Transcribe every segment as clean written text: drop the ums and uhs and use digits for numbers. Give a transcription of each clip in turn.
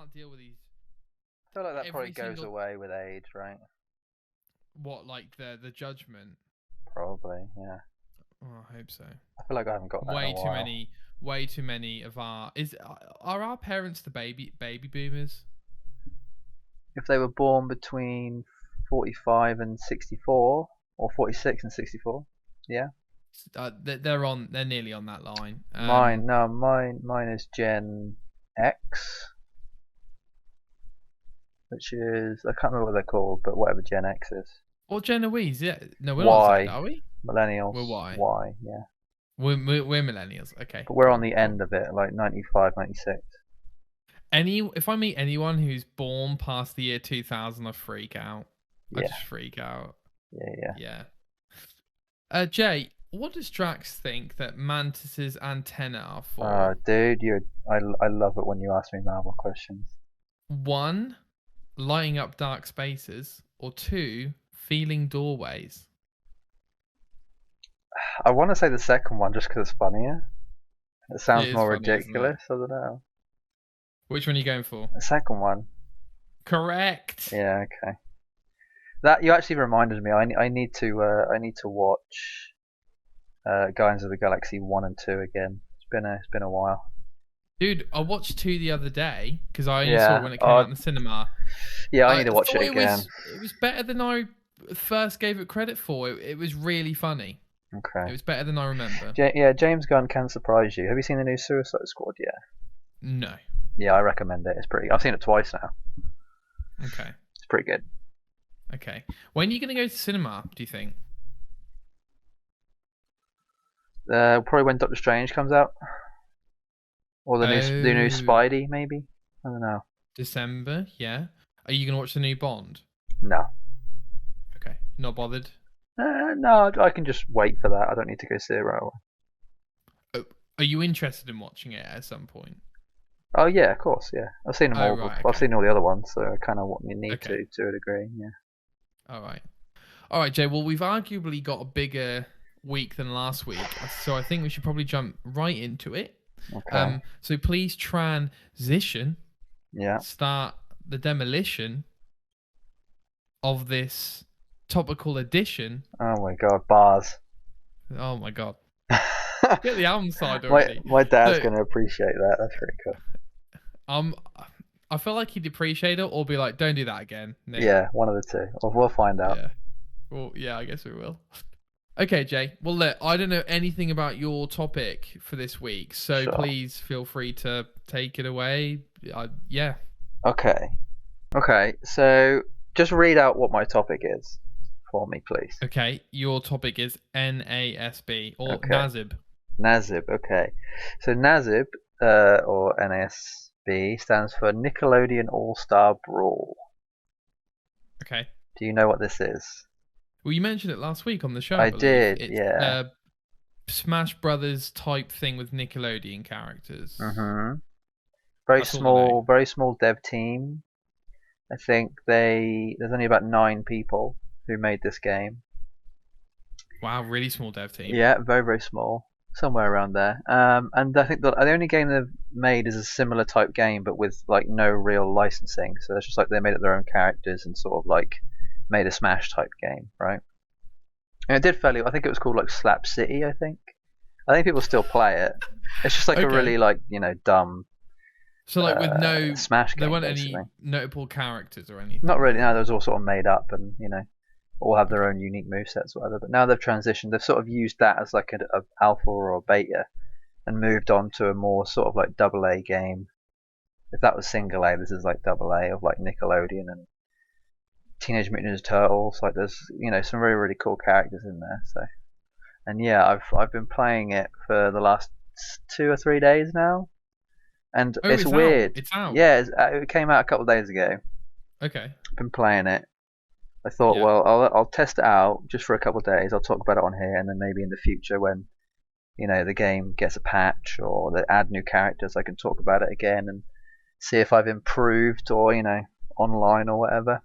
can't deal with these. I feel like that Every probably goes single- away with age, right? What, like the judgment? Probably, yeah. Oh, I hope so. I feel like I haven't got that in a while. Way too many of are our parents the baby boomers? If they were born between 45 and 64, or 46 and 64, yeah. They're nearly on that line. Mine is Gen X, which is, I can't remember what they're called, but whatever Gen X is. Or Gen Louise, yeah. No, we're Y. not, are we? Millennials. We're Y. Y, yeah. We're millennials, okay. But we're on the end of it, like 95, 96. If I meet anyone who's born past the year 2000, I freak out. Yeah. I just freak out. Yeah. Jay, what does Drax think that Mantis's antenna are for? Dude, I love it when you ask me Marvel questions. 1, lighting up dark spaces, or 2, feeling doorways. I want to say the second one just because it's funnier. It sounds It is more funny, ridiculous. I don't know. Which one are you going for? The second one. Correct. Yeah. Okay. That you actually reminded me. I need to watch Guardians of the Galaxy 1 and 2 again. It's been a while. Dude, I watched 2 the other day because I only saw it when it came out in the cinema. Yeah, I need to watch it again. It was better than I first gave it credit for. It was really funny. Okay. It was better than I remember. Yeah, James Gunn can surprise you. Have you seen the new Suicide Squad yet? No. Yeah, I recommend it. It's pretty. I've seen it twice now. Okay. It's pretty good. Okay. When are you going to go to cinema, do you think? Probably when Doctor Strange comes out. Or the new Spidey, maybe? I don't know. December, yeah. Are you going to watch the new Bond? No. Okay. Not bothered? No, I can just wait for that. I don't need to go see it right away. Are you interested in watching it at some point? Oh yeah, of course, yeah. I've seen them all. Right, okay. I've seen all the other ones, so I kind of need to a degree. Yeah. All right, Jay. Well, we've arguably got a bigger week than last week, so I think we should probably jump right into it. Okay. So please transition. Yeah. Start the demolition of this topical edition. Oh my god, bars. Oh my god. Get the album side already. My dad's going to appreciate that. That's pretty cool. I feel like he'd appreciate it or be like, don't do that again, Nick. Yeah, one of the two. Well, we'll find out. Yeah. Well, yeah, I guess we will. Okay, Jay. Well, look, I don't know anything about your topic for this week, so please feel free to take it away. Yeah. Okay, so just read out what my topic is for me, please. Okay, your topic is NASB or NASB. NASB, okay. So NASB, or NASB, stands for Nickelodeon All-Star Brawl. Okay. Do you know what this is? Well, you mentioned it last week on the show. I did, it's yeah. Smash Brothers type thing with Nickelodeon characters. Mm-hmm. Very small dev team. I think there's only about 9 people who made this game. Wow, really small dev team. Yeah, very, very small. Somewhere around there. And I think the only game they've made is a similar type game, but with like no real licensing. So it's just like they made up their own characters and sort of like made a Smash type game, right? And it did fairly. I think it was called like Slap City. I think people still play it. It's just like a really like dumb. So like with no Smash game. There weren't basically. any notable characters or anything. Not really. No, they was all sort of made up and all have their own unique movesets or whatever. But now they've transitioned. They've sort of used that as like a alpha or a beta, and moved on to a more sort of like AA game. If that was single A, this is like AA of like Nickelodeon and Teenage Mutant Ninja Turtles. Like there's some really really cool characters in there. So, and yeah, I've been playing it for the last 2 or 3 days now, and it's weird. It's out. Yeah, it came out a couple of days ago. Okay. I've been playing it. I thought, well, I'll test it out just for a couple of days. I'll talk about it on here, and then maybe in the future when the game gets a patch or they add new characters, I can talk about it again and see if I've improved or online or whatever.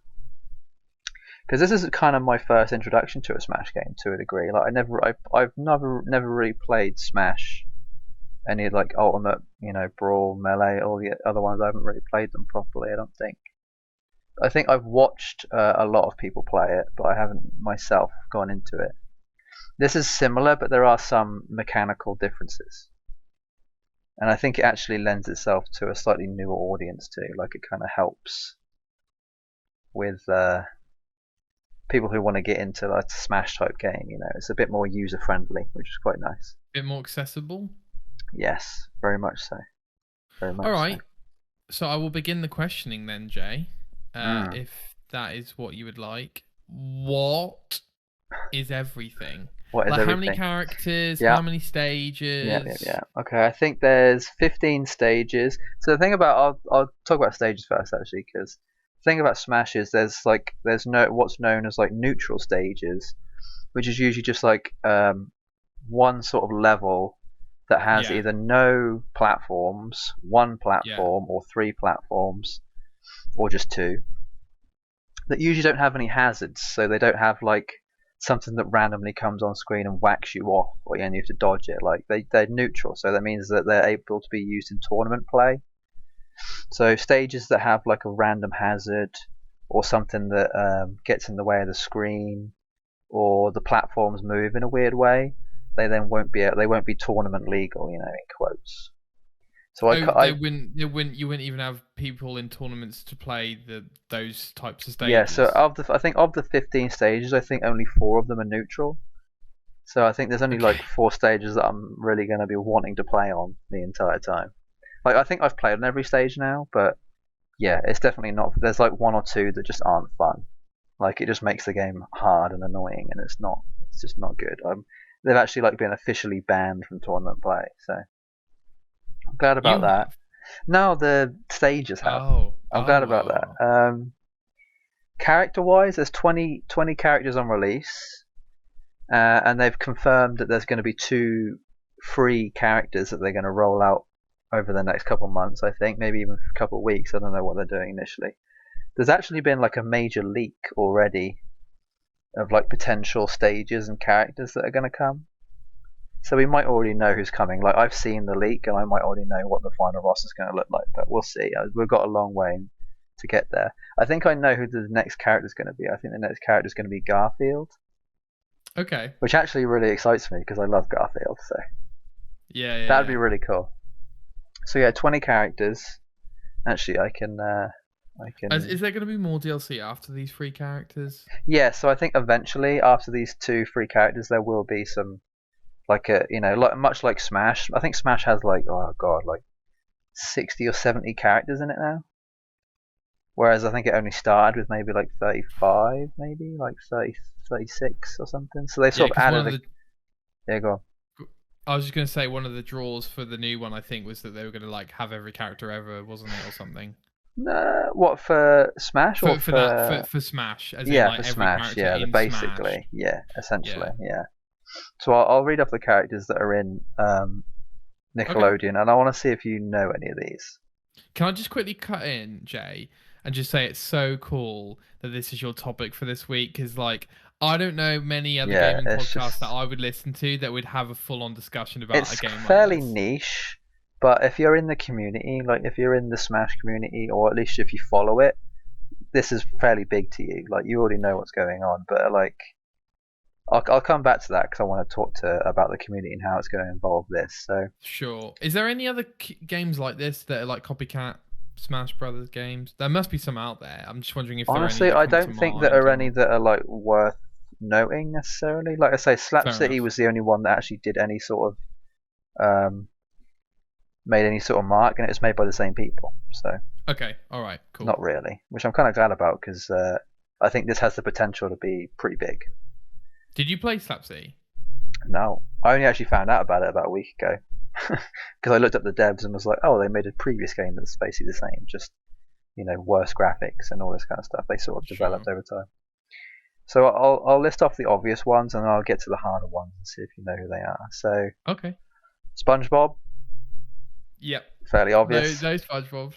Because this is kind of my first introduction to a Smash game to a degree. Like I've never really played Smash any like Ultimate, Brawl, Melee, all the other ones. I haven't really played them properly, I don't think. I think I've watched a lot of people play it, but I haven't myself gone into it. This is similar, but there are some mechanical differences. And I think it actually lends itself to a slightly newer audience too. Like it kind of helps with people who want to get into like a Smash type game. It's a bit more user friendly, which is quite nice. A bit more accessible. Yes, very much so. Very much. All right. So I will begin the questioning then, Jay. If that is what you would like. What is everything? What is like everything? How many characters? Yeah. How many stages? Yeah. Okay, I think there's 15 stages. So the thing about I'll talk about stages first actually, because the thing about Smash is there's what's known as like neutral stages, which is usually just like one sort of level that has either no platforms, one platform, or 3 platforms, or just 2. That usually don't have any hazards, so they don't have like something that randomly comes on screen and whacks you off, or you have to dodge it. Like they're neutral, so that means that they're able to be used in tournament play. So stages that have like a random hazard or something that gets in the way of the screen, or the platforms move in a weird way, they then won't be tournament legal, in quotes. So you wouldn't even have people in tournaments to play those types of stages. Yeah, so I think of the 15 stages, I think only 4 of them are neutral. So I think there's only like 4 stages that I'm really going to be wanting to play on the entire time. Like I think I've played on every stage now, but yeah, it's definitely not. There's like 1 or 2 that just aren't fun. Like it just makes the game hard and annoying, and it's just not good. They've actually like been officially banned from tournament play, so. I'm glad about that. No, the stages have. I'm glad about that. Character-wise, there's 20 characters on release, and they've confirmed that there's going to be 2 free characters that they're going to roll out over the next couple of months, I think, maybe even a couple of weeks. I don't know what they're doing initially. There's actually been like a major leak already of like potential stages and characters that are going to come. So we might already know who's coming. Like I've seen the leak, and I might already know what the final roster is going to look like. But we'll see. We've got a long way to get there. I think I know who the next character is going to be. I think the next character is going to be Garfield. Okay. Which actually really excites me because I love Garfield. So yeah, that'd be really cool. So yeah, 20 characters. Actually, I can. Is there going to be more DLC after these 3 characters? Yeah. So I think eventually, after these 2 free characters, there will be some. Like much like Smash. I think Smash has like 60 or 70 characters in it now. Whereas I think it only started with maybe like 35, maybe like 30, 36 or something. So they sort of added. Yeah, go on. I was just going to say one of the draws for the new one, I think, was that they were going to like have every character ever, wasn't it, or something? What for Smash or for Smash? As in, like, for Smash. Yeah, basically. Smash. Yeah, essentially. Yeah. So I'll read off the characters that are in Nickelodeon, and I want to see if you know any of these. Can I just quickly cut in, Jay, and just say it's so cool that this is your topic for this week? Because like I don't know many other gaming podcasts that I would listen to that would have a full-on discussion about a game. It's fairly niche, but if you're in the community, like if you're in the Smash community, or at least if you follow it, this is fairly big to you. Like you already know what's going on, but like. I'll come back to that because I want to talk about the community and how it's going to involve this. So sure. Is there any other games like this that are like copycat Smash Brothers games? There must be some out there. I'm just wondering if honestly, there are any I don't think there are any that are like worth noting necessarily. Like I say, Slap City was the only one that actually did any sort of made any sort of mark, and it was made by the same people. So okay, all right, cool. Not really, which I'm kind of glad about because I think this has the potential to be pretty big. Did you play Slap City? No, I only actually found out about it about a week ago because I looked up the devs and was like, oh, they made a previous game that's basically the same, just worse graphics and all this kind of stuff. They sort of developed over time. So I'll list off the obvious ones and I'll get to the harder ones and see if you know who they are. So okay, SpongeBob. Yep. Fairly obvious. No SpongeBob.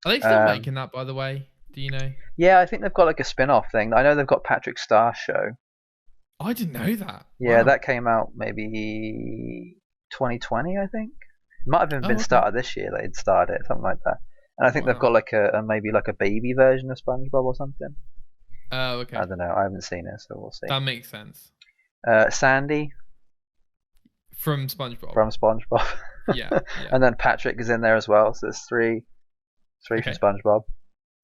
Are they still making that, by the way? Do you know? Yeah, I think they've got like a spin-off thing. I know they've got Patrick Star's show. I didn't know that. Yeah, wow. That came out maybe 2020, I think. It might have even been started this year. They'd started it, something like that. And I think they've got like maybe like a baby version of SpongeBob or something. Oh, okay. I don't know. I haven't seen it, so we'll see. That makes sense. Sandy from SpongeBob. Yeah. And then Patrick is in there as well. So there's three from SpongeBob.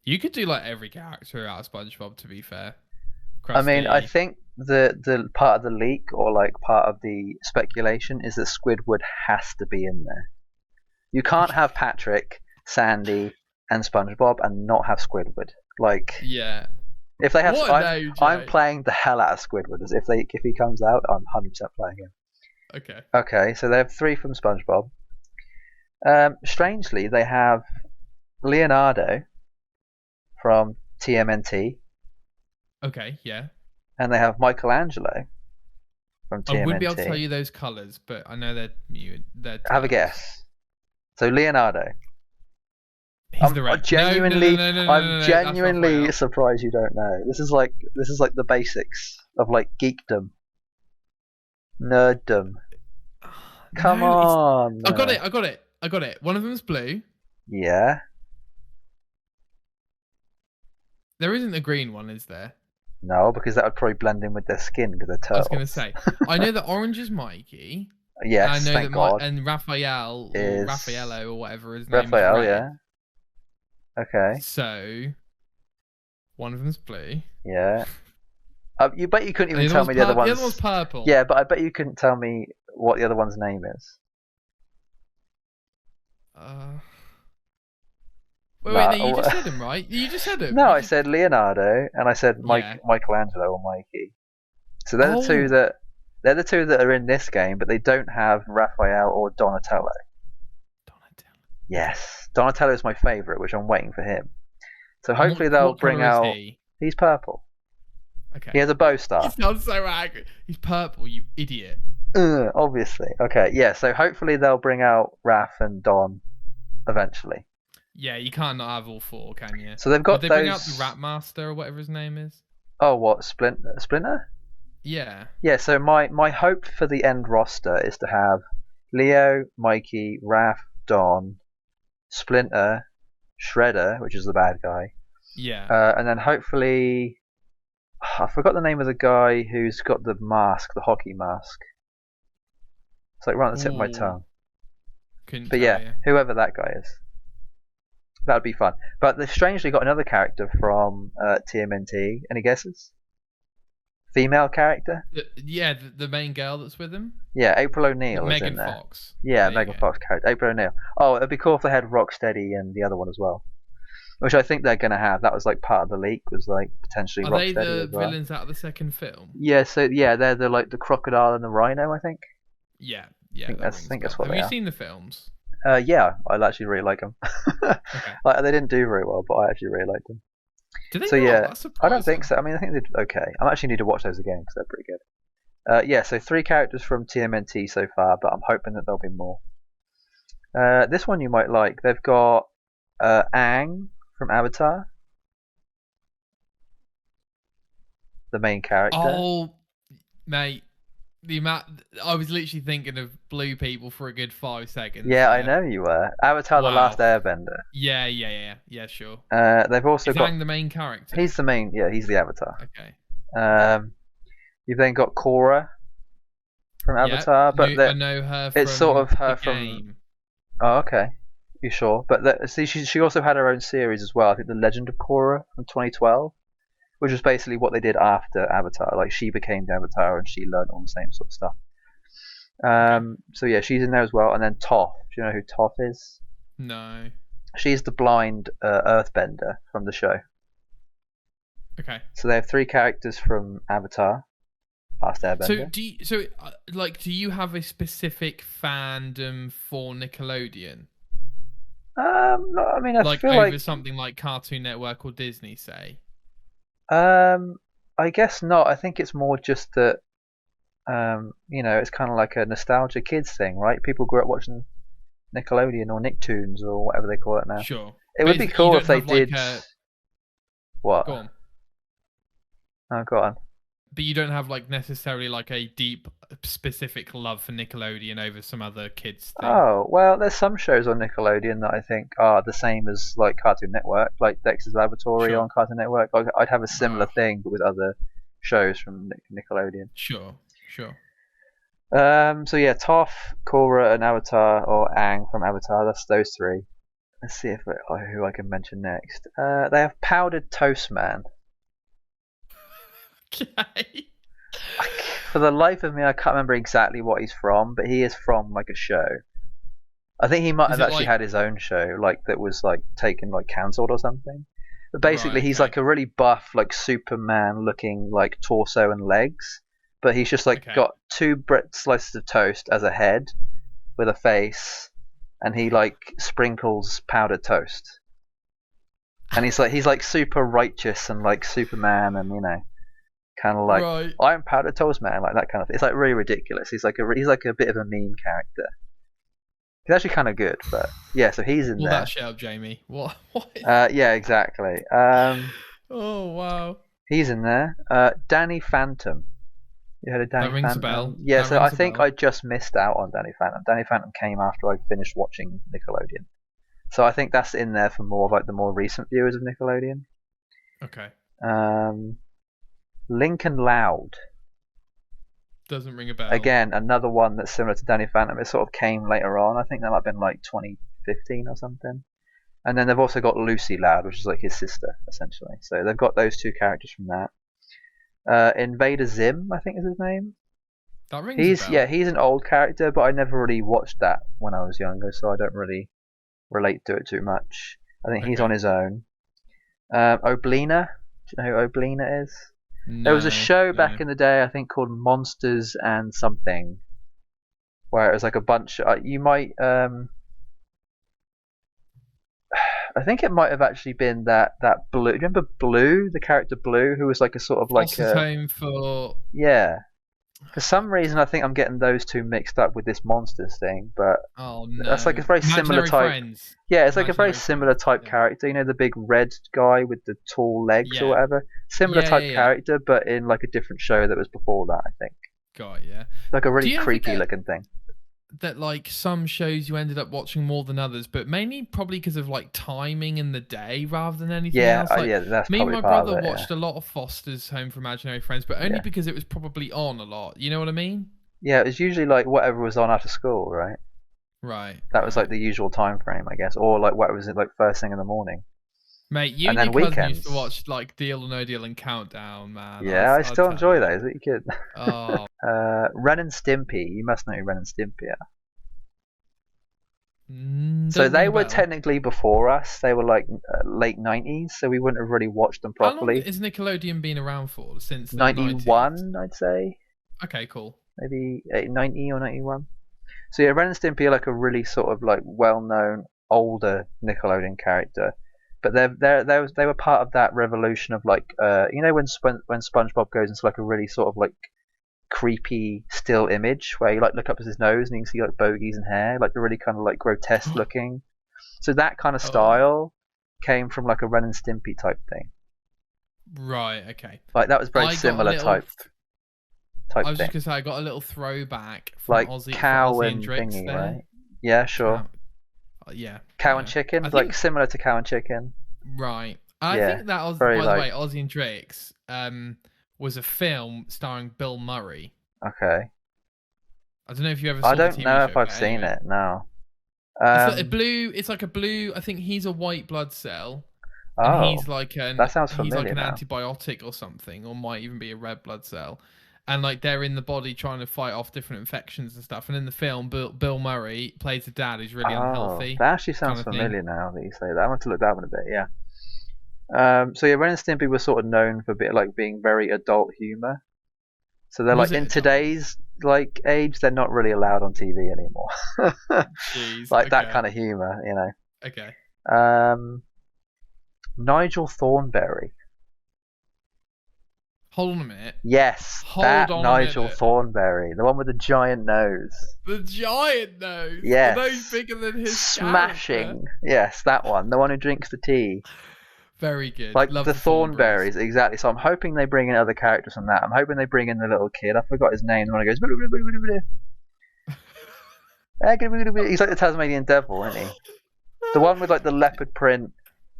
You could do like every character out of SpongeBob, to be fair. Krusty. I mean, I think the part of the leak or like part of the speculation is that Squidward has to be in there. You can't have Patrick, Sandy, and SpongeBob and not have Squidward. Like, yeah. If they have, I'm playing the hell out of Squidward. As if he comes out, I'm 100% playing him. Okay. Okay, so they have 3 from SpongeBob. Strangely, they have Leonardo from TMNT. Okay, yeah. And they have Michelangelo from TMNT. I wouldn't be able to tell you those colours, but I know they're mute. Have a guess. So Leonardo. He's the red. I'm genuinely surprised you don't know. This is like the basics of like geekdom, nerddom. Come on. I got it. One of them's blue. Yeah. There isn't a green one, is there? No, because that would probably blend in with their skin because they're turtles. I was going to say. I know that orange is Mikey. Yes, I know thank God. And Raphael, or Raffaello, or whatever his name is. Raphael, yeah. Okay. So, one of them's blue. Yeah. You bet you couldn't even tell me the other one's... The other one's purple. Yeah, but I bet you couldn't tell me what the other one's name is. Wait, no, you just said him, right? You just said him. No, I said Leonardo, and I said Michelangelo or Mikey. So they're the two that are in this game, but they don't have Raphael or Donatello. Yes, Donatello is my favourite, which I'm waiting for him. So hopefully they'll bring out. He's purple. Okay. He has a bow star. He sounds so angry. He's purple, you idiot. Obviously. Okay, yeah. So hopefully they'll bring out Raph and Don eventually. Yeah, you can't not have all 4, can you? So they've got Did they bring out the Rat Master or whatever his name is? Oh, what Splinter? Yeah. Yeah. So my hope for the end roster is to have Leo, Mikey, Raph, Don, Splinter, Shredder, which is the bad guy. Yeah. And then hopefully, I forgot the name of the guy who's got the mask, the hockey mask. It's like right on the tip of my tongue. But yeah, whoever that guy is. That'd be fun. But they've strangely got another character from TMNT. Any guesses? Female character? The main girl that's with him? Yeah, April O'Neil is in there. Megan Fox. Yeah, Megan Fox character. April O'Neil. Oh, it'd be cool if they had Rocksteady and the other one as well. Which I think they're going to have. That was like part of the leak, was like potentially Rocksteady. Are they the villains out of the second film? Yeah, so yeah, they're the crocodile and the rhino, I think. Yeah. I think that's what they are. Have you seen the films? Yeah, I actually really like them. Okay. Like, they didn't do very well, but I actually really liked them. Did they? So not? yeah, I don't think so. I mean, I think they did okay. I actually need to watch those again because they're pretty good. Yeah, so 3 characters from TMNT so far, but I'm hoping that there'll be more. This one you might like. They've got Aang from Avatar, the main character. Oh, mate. I was literally thinking of blue people for a good 5 seconds. Yeah, I know you were. Avatar: The Last Airbender. Yeah, sure. They've also got Aang the main character. He's the main. Yeah, he's the Avatar. Okay. You've then got Korra from Avatar, but I know her. From it's sort of her from. Game. Oh, okay. You sure? But see, she also had her own series as well. I think The Legend of Korra from 2012. Which was basically what they did after Avatar. Like, she became the Avatar and she learned all the same sort of stuff. So yeah, she's in there as well. And then Toph. Do you know who Toph is? No. She's the blind earthbender from the show. Okay. So they have 3 characters from Avatar, Last Airbender. So do you have a specific fandom for Nickelodeon? No, I mean, I feel over like something like Cartoon Network or Disney, say. I guess not. I think it's more just that, it's kind of like a nostalgia kids thing, right? People grew up watching Nickelodeon or Nicktoons or whatever they call it now. Sure. It would be cool if they did. What? Go on. Oh, go on. But you don't have like necessarily like a deep, specific love for Nickelodeon over some other kids thing. Oh, well, there's some shows on Nickelodeon that I think are the same as like Cartoon Network, like Dexter's Laboratory on Cartoon Network. Like, I'd have a similar thing, but with other shows from Nickelodeon. Sure. So yeah, Toph, Korra, and Avatar, or Aang from Avatar. That's those three. Let's see who I can mention next. They have Powdered Toast Man. Okay. For the life of me, I can't remember exactly what he's from, but he is from like a show. I think he might have actually had his own show, like that was like taken like cancelled or something. But basically, he's like a really buff, like Superman-looking like torso and legs, but he's just like got 2 bread slices of toast as a head with a face, and he like sprinkles powdered toast. And he's like super righteous and like Superman, and you know, kind of like I'm powdered toast man, like that kind of thing. It's like really ridiculous. He's like a bit of a meme character. He's actually kind of good, but yeah. So he's in there. That shut up, Jamie. What? Yeah, exactly. Oh wow. He's in there. Danny Phantom. You heard of Danny Phantom? That rings a bell. Yeah, so I think I just missed out on Danny Phantom. Danny Phantom came after I finished watching Nickelodeon. So I think that's in there for more of like the more recent viewers of Nickelodeon. Okay. Lincoln Loud. Doesn't ring a bell. Again, another one that's similar to Danny Phantom. It sort of came later on. I think that might have been like 2015 or something. And then they've also got Lucy Loud, which is like his sister, essentially. So they've got those 2 characters from that. Invader Zim, I think is his name. That rings a bell. Yeah, he's an old character, but I never really watched that when I was younger, so I don't really relate to it too much. I think he's on his own. Oblina. Do you know who Oblina is? No, there was a show back in the day, I think, called Monsters and Something, where it was like a bunch. You might. I think it might have actually been that Blue. Do you remember Blue, the character Blue, who was like a sort of like a home for. Yeah. For some reason, I think I'm getting those 2 mixed up with this Monsters thing, but that's like a very similar type. Friends. Yeah, it's like a very similar type character. You know, the big red guy with the tall legs or whatever. Similar type character, but in like a different show that was before that, I think. Got it, yeah. Like a really creepy looking thing. That like some shows you ended up watching more than others, but mainly probably because of like timing in the day rather than anything else. Like, yeah, that's me and my part brother of it, watched a lot of Foster's Home for Imaginary Friends, but only because it was probably on a lot. You know what I mean? Yeah, it was usually like whatever was on after school, right? Right. That was like the usual time frame, I guess, or like whatever was like first thing in the morning. Mate, you and your cousin used to watch like Deal or No Deal and Countdown, man. Yeah, I still enjoy those. Are you kidding? Oh. Ren and Stimpy. You must know who Ren and Stimpy are. So they were technically before us. They were like late 90s, so we wouldn't have really watched them properly. How long has Nickelodeon been around for? Since 91, I'd say. Okay, cool. Maybe 90 or 91. So yeah, Ren and Stimpy are like a really sort of like well-known older Nickelodeon character, but they were part of that revolution of like you know when SpongeBob goes into like a really sort of like creepy still image where you like look up at his nose and you can see like bogies and hair, like the really kind of like grotesque looking. So that kind of style came from like a Ren and Stimpy type thing. Right. Okay. Like that was very similar type. I was just gonna say I got a little throwback from like Ozzy, cow Ozzy and Drix thingy, there. right? Yeah, sure. Yeah. Cow and chicken, like similar to Cow and Chicken. Right. I think that was, by the way, Ozzy and Drix was a film starring Bill Murray. Okay. I don't know if you ever saw I don't the TV know show, if I've seen it. No. It's like a blue. It's like a blue. I think he's a white blood cell. And he's like that sounds familiar. He's like an antibiotic or something, or might even be a red blood cell. And like they're in the body trying to fight off different infections and stuff. And in the film, Bill Murray plays a dad who's really unhealthy. That actually sounds familiar now that you say that. I want to look that one a bit. Yeah. So yeah, Ren and Stimpy was sort of known for a bit like being very adult humor. So they're like in today's like age, they're not really allowed on TV anymore. Jeez, like that kind of humor, you know. Okay. Nigel Thornberry. Hold on a minute. Yes, Nigel Thornberry, the one with the giant nose. The giant nose. Yes. The nose bigger than his smashing. Character. Yes, that one. The one who drinks the tea. Very good. Like Love the Thornberries. Thornberries, exactly. So I'm hoping they bring in other characters from that. I'm hoping they bring in the little kid. I forgot his name. The one who goes. He's like the Tasmanian devil, isn't he? The one with like the leopard print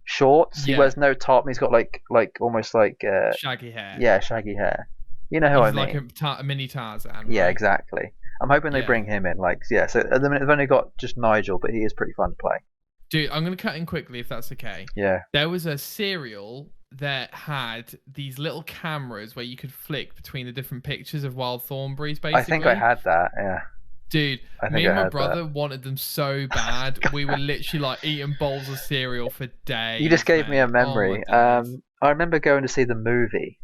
shorts. He wears no top. And he's got like almost like shaggy hair. Yeah, shaggy hair. You know who I mean? He's like a mini Tarzan. Yeah, right? exactly. I'm hoping they bring him in. Like, yeah. So at the minute they've only got just Nigel, but he is pretty fun to play. Dude, I'm gonna cut in quickly if that's okay. Yeah. There was a serial that had these little cameras where you could flick between the different pictures of wild thornberries. Basically, I think I had that. Yeah. Dude, me and my brother wanted them so bad. We were literally like eating bowls of cereal for days. You just gave me a memory. I remember going to see the movie.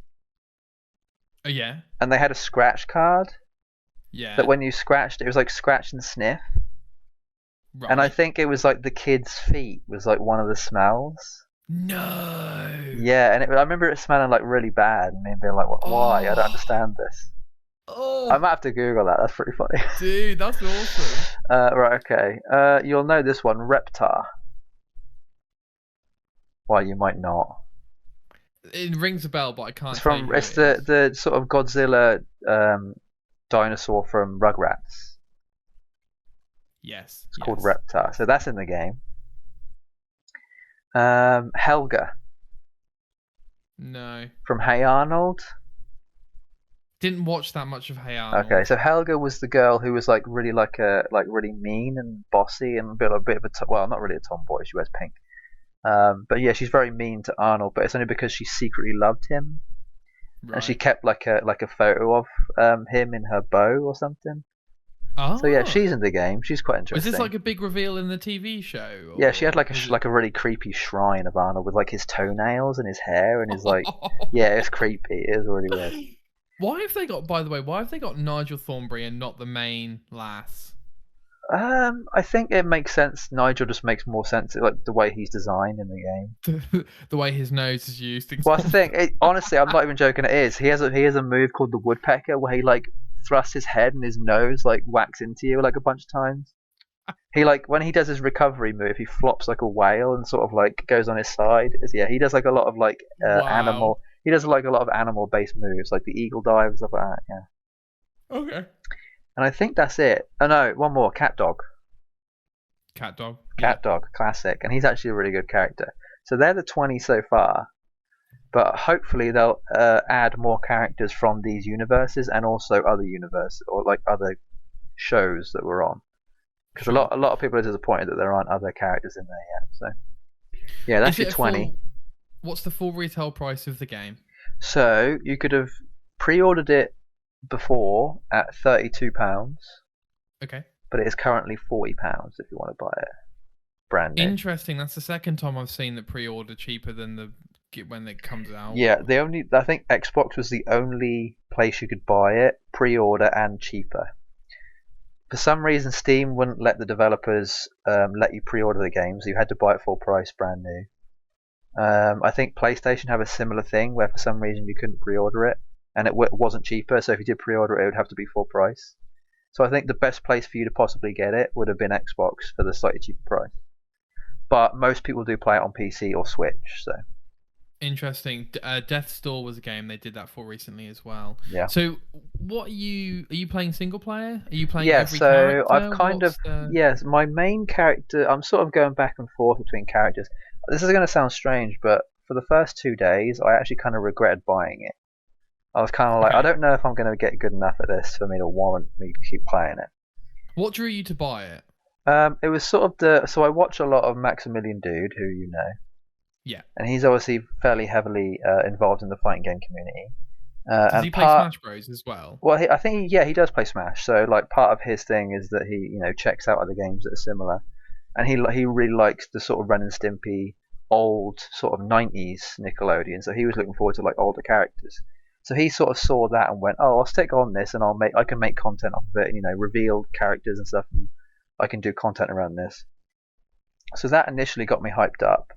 Oh yeah. And they had a scratch card. Yeah. That when you scratched, it was like scratch and sniff. Right. And I think it was like the kid's feet was like one of the smells. No. Yeah, and I remember it smelling like really bad, and me being like, "Why? I don't understand this." Oh. I might have to Google that. That's pretty funny. Dude, that's awesome. Right, okay. You'll know this one, Reptar. Well, you might not. It rings a bell, but I can't. It's the sort of Godzilla dinosaur from Rugrats. Yes. It's called Reptar. So that's in the game. Helga. No. From Hey Arnold. Didn't watch that much of Hey Arnold. Okay, so Helga was the girl who was like really really mean and bossy and a bit of a well, not really a tomboy. She wears pink. But yeah, she's very mean to Arnold, but it's only because she secretly loved him, and she kept like a photo of him in her bow or something. Oh. So yeah, she's in the game. She's quite interesting. Was this like a big reveal in the TV show? Or... Yeah, she had like a really creepy shrine of Arnold with like his toenails and his hair and his like. Yeah, it's creepy. It is really weird. Why have they got? By the way, why have they got Nigel Thornberry and not the main lass? I think it makes sense. Nigel just makes more sense, like the way he's designed in the game. The way his nose is used. Well, I think honestly, I'm not even joking. It is. He has a move called the Woodpecker where he like thrusts his head and his nose like whacks into you like a bunch of times. He like when he does his recovery move, he flops like a whale and sort of like goes on his side. Yeah, he does like a lot of like animal. He does like a lot of animal-based moves, like the eagle dive and stuff like that. Yeah. Okay. And I think that's it. Oh no, one more. Cat Dog. Cat Dog. Cat Dog, classic, and he's actually a really good character. So they're the 20 so far, but hopefully they'll add more characters from these universes and also other universes or like other shows that we're on. Because a lot of people are disappointed that there aren't other characters in there yet. So yeah, that's your 20. What's the full retail price of the game? So you could have pre-ordered it before at £32. Okay. But it is currently £40 if you want to buy it. Brand new. Interesting. That's the second time I've seen the pre-order cheaper than when it comes out. Yeah, I think Xbox was the only place you could buy it pre-order and cheaper. For some reason, Steam wouldn't let the developers let you pre-order the games. You had to buy it full price, brand new. I think PlayStation have a similar thing where for some reason you couldn't pre-order it, and it wasn't cheaper. So if you did pre-order it, it would have to be full price. So I think the best place for you to possibly get it would have been Xbox for the slightly cheaper price. But most people do play it on PC or Switch. So interesting. Death's Door was a game they did that for recently as well. Yeah. So what are you playing single player? Are you playing? Yeah. Every so character? I've kind of yes. My main character. I'm sort of going back and forth between characters. This is going to sound strange, but for the first 2 days, I actually kind of regretted buying it. I was kind of like, I don't know if I'm going to get good enough at this for me to warrant me to keep playing it. What drew you to buy it? It was sort of so I watch a lot of Maximilian Dude, who you know. Yeah. And he's obviously fairly heavily involved in the fighting game community. Does he play Smash Bros as well? Well, I think he does play Smash. So like part of his thing is that he checks out other games that are similar. And he really likes the sort of Ren and Stimpy old sort of 90s Nickelodeon, so he was looking forward to like older characters. So he sort of saw that and went, "Oh, I'll stick on this, and I can make content off of it, reveal characters and stuff, and I can do content around this." So that initially got me hyped up.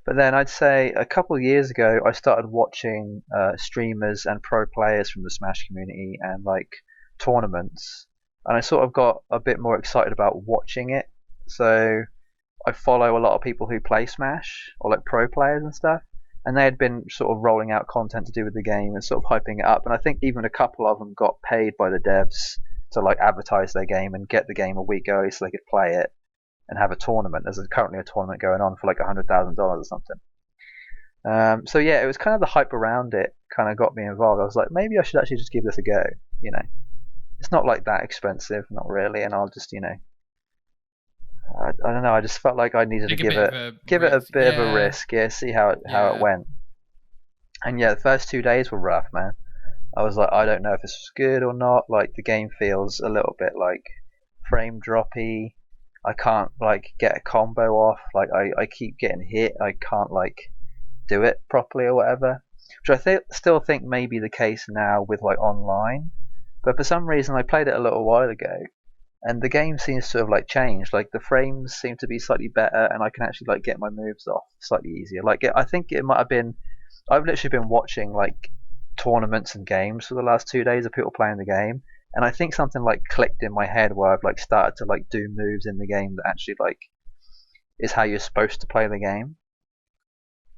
But then I'd say a couple of years ago, I started watching streamers and pro players from the Smash community and like tournaments, and I sort of got a bit more excited about watching it. So I follow a lot of people who play Smash or like pro players and stuff, and they had been sort of rolling out content to do with the game and sort of hyping it up. And I think even a couple of them got paid by the devs to like advertise their game and get the game a week early so they could play it and have a tournament. There's currently a tournament going on for like $100,000 or something. So yeah, it was kind of the hype around it kind of got me involved. I was like, maybe I should actually just give this a go. You know, it's not like that expensive, not really, and I'll just, you know, I don't know. I just felt like I needed to give it a bit of a risk. Yeah, see how it went. And yeah, the first 2 days were rough, man. I was like, I don't know if this was good or not. Like the game feels a little bit like frame droppy. I can't like get a combo off. Like I keep getting hit. I can't like do it properly or whatever. Which I still think may be the case now with like online. But for some reason, I played it a little while ago, and the game seems to have like changed. Like the frames seem to be slightly better, and I can actually like get my moves off slightly easier. Like I think it might have been. I've literally been watching like tournaments and games for the last 2 days of people playing the game, and I think something like clicked in my head where I've like started to like do moves in the game that actually like is how you're supposed to play the game.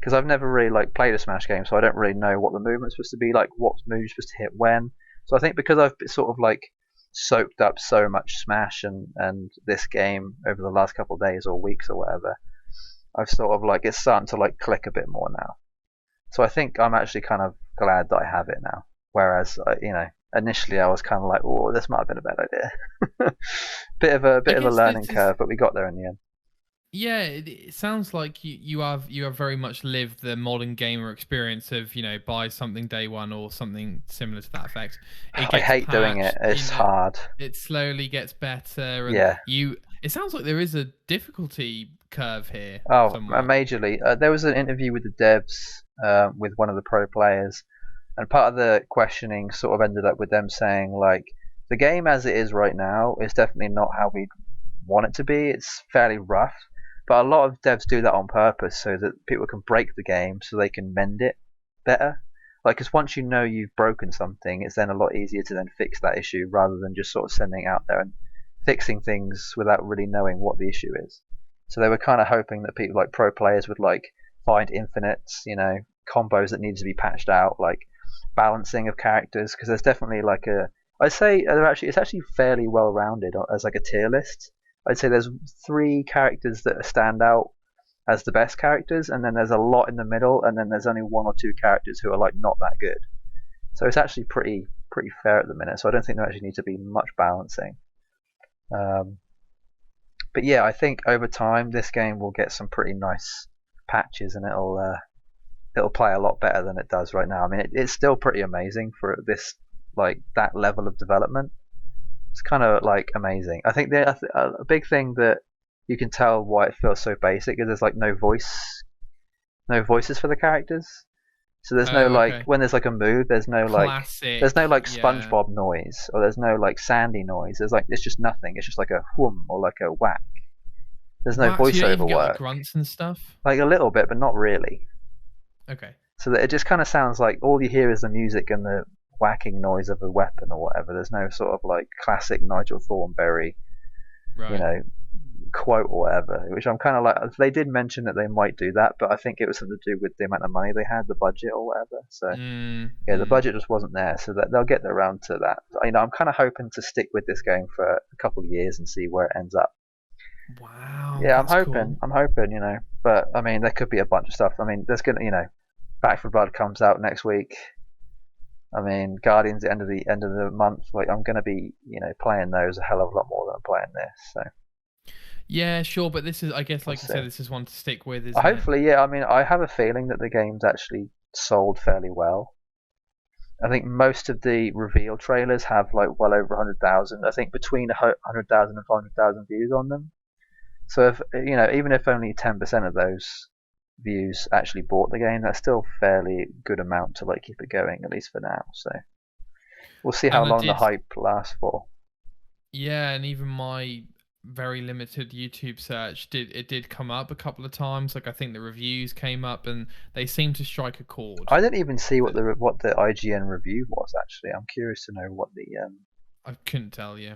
Because I've never really like played a Smash game, so I don't really know what the movement's supposed to be, like what move you're supposed to hit when. So I think because I've sort of like soaked up so much Smash and this game over the last couple of days or weeks or whatever, I've sort of like it's starting to like click a bit more now. So I think I'm actually kind of glad that I have it now. Whereas you know, initially I was kind of like, oh, this might have been a bad idea. bit of a learning curve, but we got there in the end. Yeah, it sounds like you have very much lived the modern gamer experience of, you know, buy something day one or something similar to that effect. I hate doing it. It's hard. It slowly gets better. And yeah. It sounds like there is a difficulty curve here. Oh, majorly. There was an interview with the devs with one of the pro players, and part of the questioning sort of ended up with them saying like the game as it is right now is definitely not how we want it to be. It's fairly rough. But a lot of devs do that on purpose so that people can break the game so they can mend it better. Like, because once you know you've broken something, it's then a lot easier to then fix that issue rather than just sort of sending it out there and fixing things without really knowing what the issue is. So they were kind of hoping that people like pro players would like find infinites, you know, combos that need to be patched out, like balancing of characters, because there's definitely like I'd say it's actually fairly well rounded as like a tier list. I'd say there's 3 characters that stand out as the best characters, and then there's a lot in the middle, and then there's only 1 or 2 characters who are like not that good. So it's actually pretty fair at the minute. So I don't think there actually needs to be much balancing. But yeah, I think over time this game will get some pretty nice patches, and it'll play a lot better than it does right now. I mean, it's still pretty amazing for this like that level of development. It's kind of like amazing. I think a big thing that you can tell why it feels so basic is there's like no voices for the characters. So there's no like when there's like a move, there's no like SpongeBob noise, or there's no like Sandy noise. There's like it's just nothing. It's just like a whoom or like a whack. There's no voiceover so you don't even get, work. Like grunts and stuff. Like a little bit, but not really. Okay. So that it just kind of sounds like all you hear is the music and the whacking noise of a weapon or whatever. There's no sort of like classic Nigel Thornberry, you know, quote or whatever. Which I'm kind of like, they did mention that they might do that, but I think it was something to do with the amount of money they had, the budget or whatever. So the budget just wasn't there, so that they'll get around to that. You know, I'm kind of hoping to stick with this game for a couple of years and see where it ends up. Wow. Yeah, I'm hoping. You know, but I mean, there could be a bunch of stuff. I mean, there's gonna, you know, Back 4 Blood comes out next week. I mean, Guardians at the end of the month. Like, I'm going to be, you know, playing those a hell of a lot more than I'm playing this. So. Yeah, sure, but this is, I guess, like you said, this is one to stick with. Isn't Hopefully, yeah. I mean, I have a feeling that the game's actually sold fairly well. I think most of the reveal trailers have like well over 100,000. I think between 100,000 and 500,000 views on them. So if you know, even if only 10% of those views actually bought the game, that's still fairly good amount to like keep it going, at least for now. So we'll see how long the hype lasts for. Yeah, and even my very limited YouTube search did come up a couple of times. Like I think the reviews came up and they seem to strike a chord. I didn't even see what the IGN review was actually. I'm curious to know what the I couldn't tell you.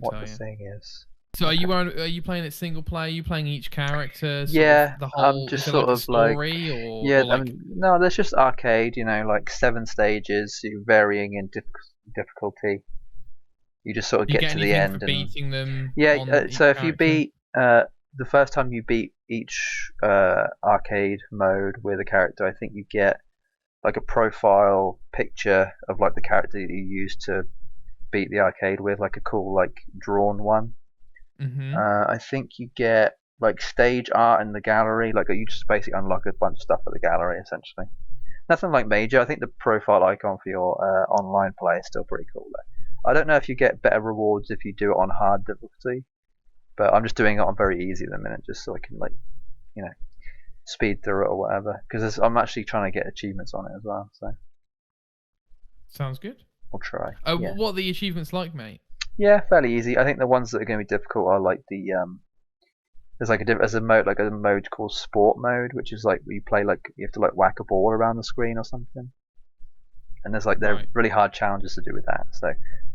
What the thing is. So are you playing it single player? Are you playing each character? Yeah, the I'm whole just is it sort like a of like story or, yeah. or like No, there's just arcade. Like 7 stages, varying in difficulty. You just sort of do you get get to the anything for end, and beating them yeah. on each So if you character? beat the first time you beat each arcade mode with a character, I think you get like a profile picture of like the character that you used to beat the arcade with, like a cool like drawn one. Mm-hmm. I think you get like stage art in the gallery, like you just basically unlock a bunch of stuff at the gallery essentially. Nothing like major. I think the profile icon for your online play is still pretty cool though. I don't know if you get better rewards if you do it on hard difficulty, but I'm just doing it on very easy at the minute, just so I can like you know speed through it or whatever. Because I'm actually trying to get achievements on it as well, so Sounds good. we'll try. Yeah. What are the achievements like, mate? Yeah, fairly easy. I think the ones that are going to be difficult are like the there's like a mode called sport mode, which is like where you play like you have to like whack a ball around the screen or something. And there's like they're Right. really hard challenges to do with that. So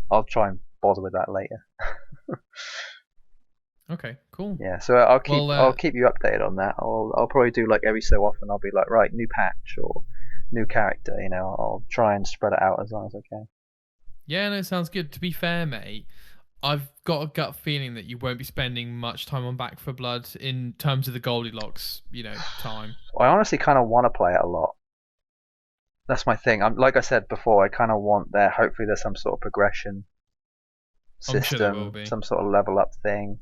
I'll try and bother with that later. Okay, cool. Yeah, so I'll keep you updated on that. I'll probably do like every so often. I'll be like, right, new patch or new character. I'll try and spread it out as long as I can. Yeah, no, sounds good. To be fair, mate, I've got a gut feeling that you won't be spending much time on Back for Blood in terms of the Goldilocks, time. I honestly kind of want to play it a lot. That's my thing. Like I said before, I kind of want there. Hopefully, there's some sort of progression system, I'm sure there will be. some sort of level up thing.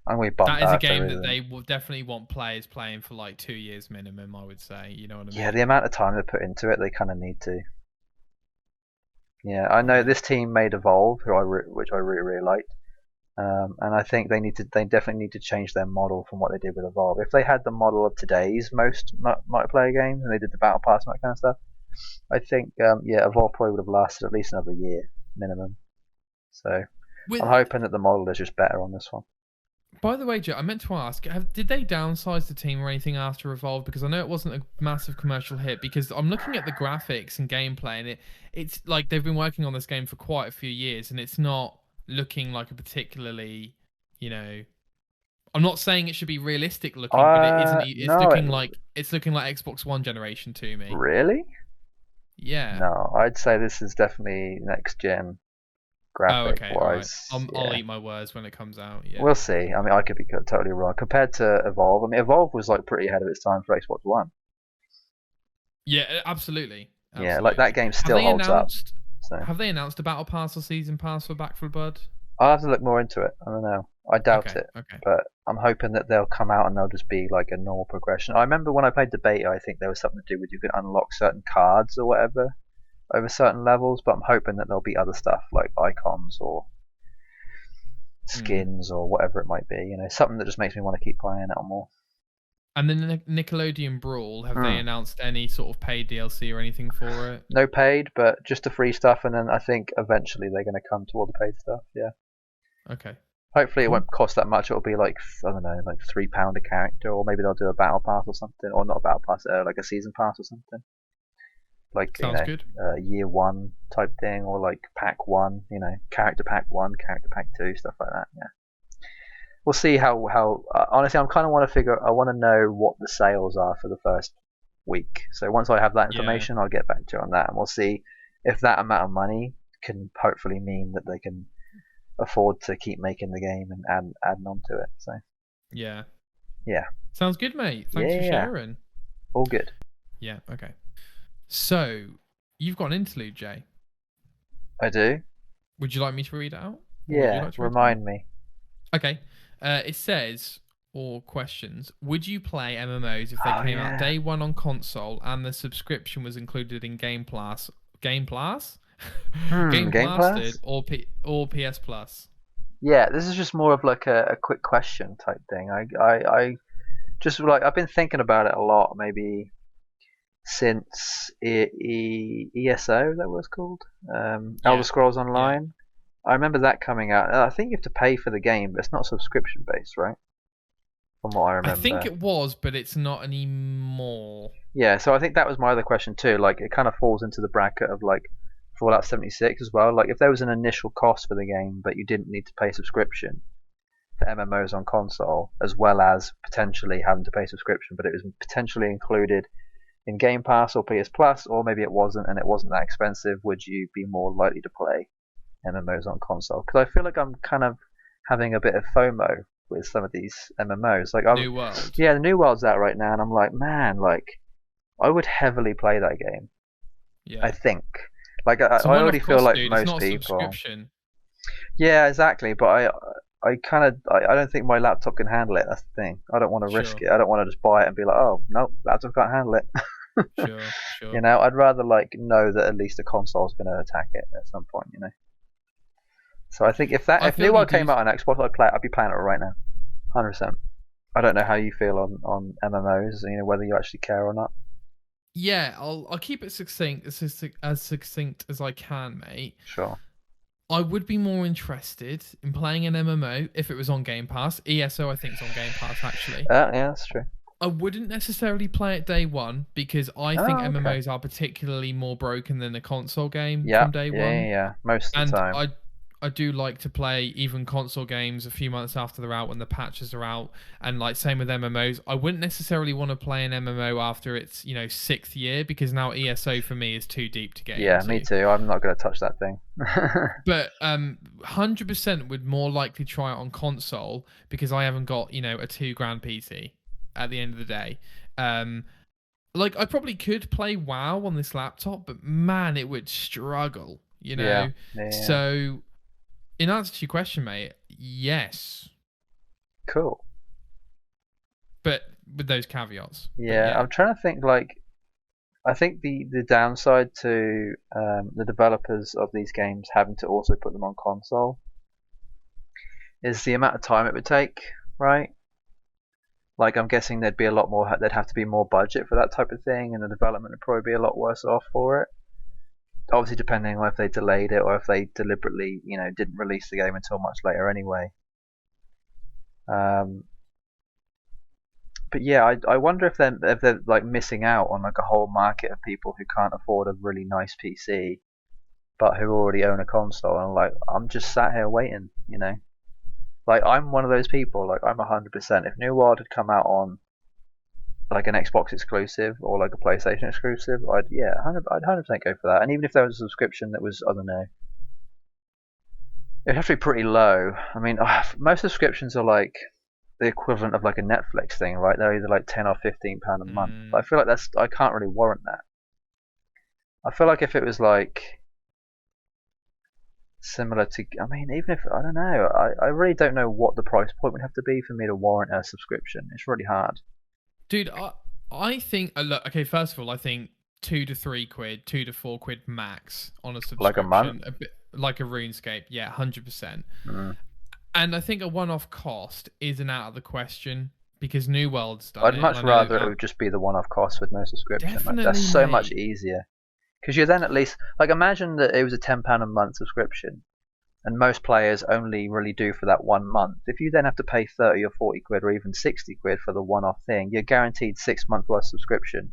I'm going to bump that is a that game that they will definitely want players playing for like 2 years minimum, I would say. You know what I mean? Yeah, the amount of time they put into it, they kind of need to. Yeah, I know this team made Evolve, which I really liked, and I think they definitely need to change their model from what they did with Evolve. If they had the model of today's most multiplayer games and they did the battle pass and that kind of stuff, I think Evolve probably would have lasted at least another year minimum. So I'm hoping that the model is just better on this one. By the way, Joe, I meant to ask, did they downsize the team or anything after Evolve? Because I know it wasn't a massive commercial hit, because I'm looking at the graphics and gameplay, and it's like they've been working on this game for quite a few years, and it's not looking like a particularly, I'm not saying it should be realistic looking, but it isn't. It's looking like Xbox One generation to me. Really? Yeah. No, I'd say this is definitely next gen. Graphic wise, right. I'll eat my words when it comes out. Yeah. We'll see. I mean, I could be totally wrong. Compared to Evolve, I mean, Evolve was like pretty ahead of its time for Xbox One. Yeah, absolutely. Yeah, like that game still holds up. So. Have they announced a battle pass or season pass for Back for Blood? I'll have to look more into it. I don't know. I doubt it. Okay. But I'm hoping that they'll come out and they'll just be like a normal progression. I remember when I played the beta, I think there was something to do with you could unlock certain cards or whatever over certain levels, but I'm hoping that there'll be other stuff like icons or skins or whatever it might be, something that just makes me want to keep playing it more. And then the Nickelodeon Brawl, have they announced any sort of paid DLC or anything for it? No paid, but just the free stuff, and then I think eventually they're going to come to all the paid stuff, yeah. Okay. Hopefully it won't cost that much. It'll be like, I don't know, like £3 a character, or maybe they'll do a battle pass or something, or not a battle pass, like a season pass or something. Like, sounds good. Year 1 type thing, or like pack 1, character pack 1, character pack 2, stuff like that. Yeah, we'll see how. Honestly, I want to know what the sales are for the first week. So once I have that information, I'll get back to you on that, and we'll see if that amount of money can hopefully mean that they can afford to keep making the game and adding on to it. So yeah, sounds good, mate. Thanks for sharing. All good. Yeah. Okay. So, you've got an interlude, Jay. I do. Would you like me to read it out? Yeah, remind me. Okay. It says, or questions, would you play MMOs if they came out day one on console and the subscription was included in Game Pass? Game Pass? Game Pass? Or PS Plus? Yeah, this is just more of like a quick question type thing. I just like, I've been thinking about it a lot, maybe since ESO, that was called Elder Scrolls Online. I remember that coming out. I think you have to pay for the game, but it's not subscription based, right? From what I remember. I think it was, but it's not anymore. Yeah, so I think that was my other question too. Like, it kind of falls into the bracket of like Fallout 76 as well. Like, if there was an initial cost for the game, but you didn't need to pay subscription, for MMOs on console, as well as potentially having to pay subscription, but it was potentially included in Game Pass or PS Plus, or maybe it wasn't and it wasn't that expensive, would you be more likely to play MMOs on console? Because I feel like I'm kind of having a bit of FOMO with some of these MMOs. Like New World. Yeah, the New World's out right now, and I'm like, man, like I would heavily play that game. Yeah. I think. Like I already feel like dude. most it's not people. Subscription. Yeah, exactly. But I don't think my laptop can handle it. That's the thing. I don't want to risk it. I don't want to just buy it and be like, oh no, laptop can't handle it. Sure. You know, I'd rather like know that at least a console's going to attack it at some point. You know. So I think if New World came out on Xbox, I'd be playing it right now, 100%. I don't know how you feel on MMOs. You know, whether you actually care or not. Yeah, I'll keep it succinct as I can, mate. Sure. I would be more interested in playing an MMO if it was on Game Pass. ESO, I think, is on Game Pass, actually. Yeah, that's true. I wouldn't necessarily play it day one because I think MMOs are particularly more broken than a console game from day one. Yeah, most of the time. And I do like to play even console games a few months after they're out when the patches are out, and like same with MMOs. I wouldn't necessarily want to play an MMO after its 6th year because now ESO for me is too deep to get into. Yeah, me too. I'm not going to touch that thing. But 100% would more likely try it on console because I haven't got a $2,000 PC at the end of the day. Like I probably could play WoW on this laptop, but man, it would struggle. Yeah. So in answer to your question, mate, yes. Cool. But with those caveats. Yeah, I'm trying to think. Like, I think the downside to the developers of these games having to also put them on console is the amount of time it would take, right? Like, I'm guessing there'd be a lot more. There'd have to be more budget for that type of thing, and the development would probably be a lot worse off for it. Obviously, depending on if they delayed it or if they deliberately, didn't release the game until much later anyway. But yeah, I wonder if they're like missing out on like a whole market of people who can't afford a really nice PC, but who already own a console, and like I'm just sat here waiting, Like I'm one of those people. Like I'm 100%. If New World had come out on like an Xbox exclusive or like a PlayStation exclusive, I'd 100% go for that. And even if there was a subscription that was, I don't know, it'd have to be pretty low. I mean, most subscriptions are like the equivalent of like a Netflix thing, right? They're either like £10 or £15 a month. I feel like I can't really warrant that. I feel like if it was like similar to, I mean, even if, I don't know, I really don't know what the price point would have to be for me to warrant a subscription. It's really hard. Dude, I think, look, okay, first of all, I think £2 to £3, £2 to £4 max on a subscription. Like a month? A bit, like a RuneScape, yeah, 100%. And I think a one-off cost isn't out of the question because New World's done I'd much rather it would just be the one-off cost with no subscription. Definitely, that's so much easier. Because you're then at least, like imagine that it was a £10 a month subscription and most players only really do for that 1 month. If you then have to pay 30 or 40 quid or even 60 quid for the one-off thing, you're guaranteed 6 months worth of subscription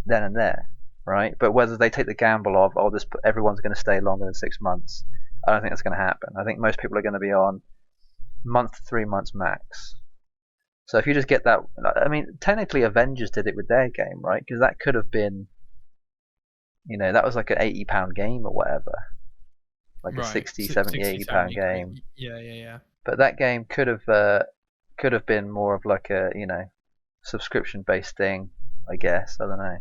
then and there, right? But whether they take the gamble of, everyone's going to stay longer than 6 months, I don't think that's going to happen. I think most people are going to be on month to 3 months max. So if you just get that, I mean, technically Avengers did it with their game, right? Because that could have been, that was like an £80 game or whatever. Like a 60, 70, £80 game. Yeah. But that game could have been more of like a, subscription based thing, I guess. I don't know.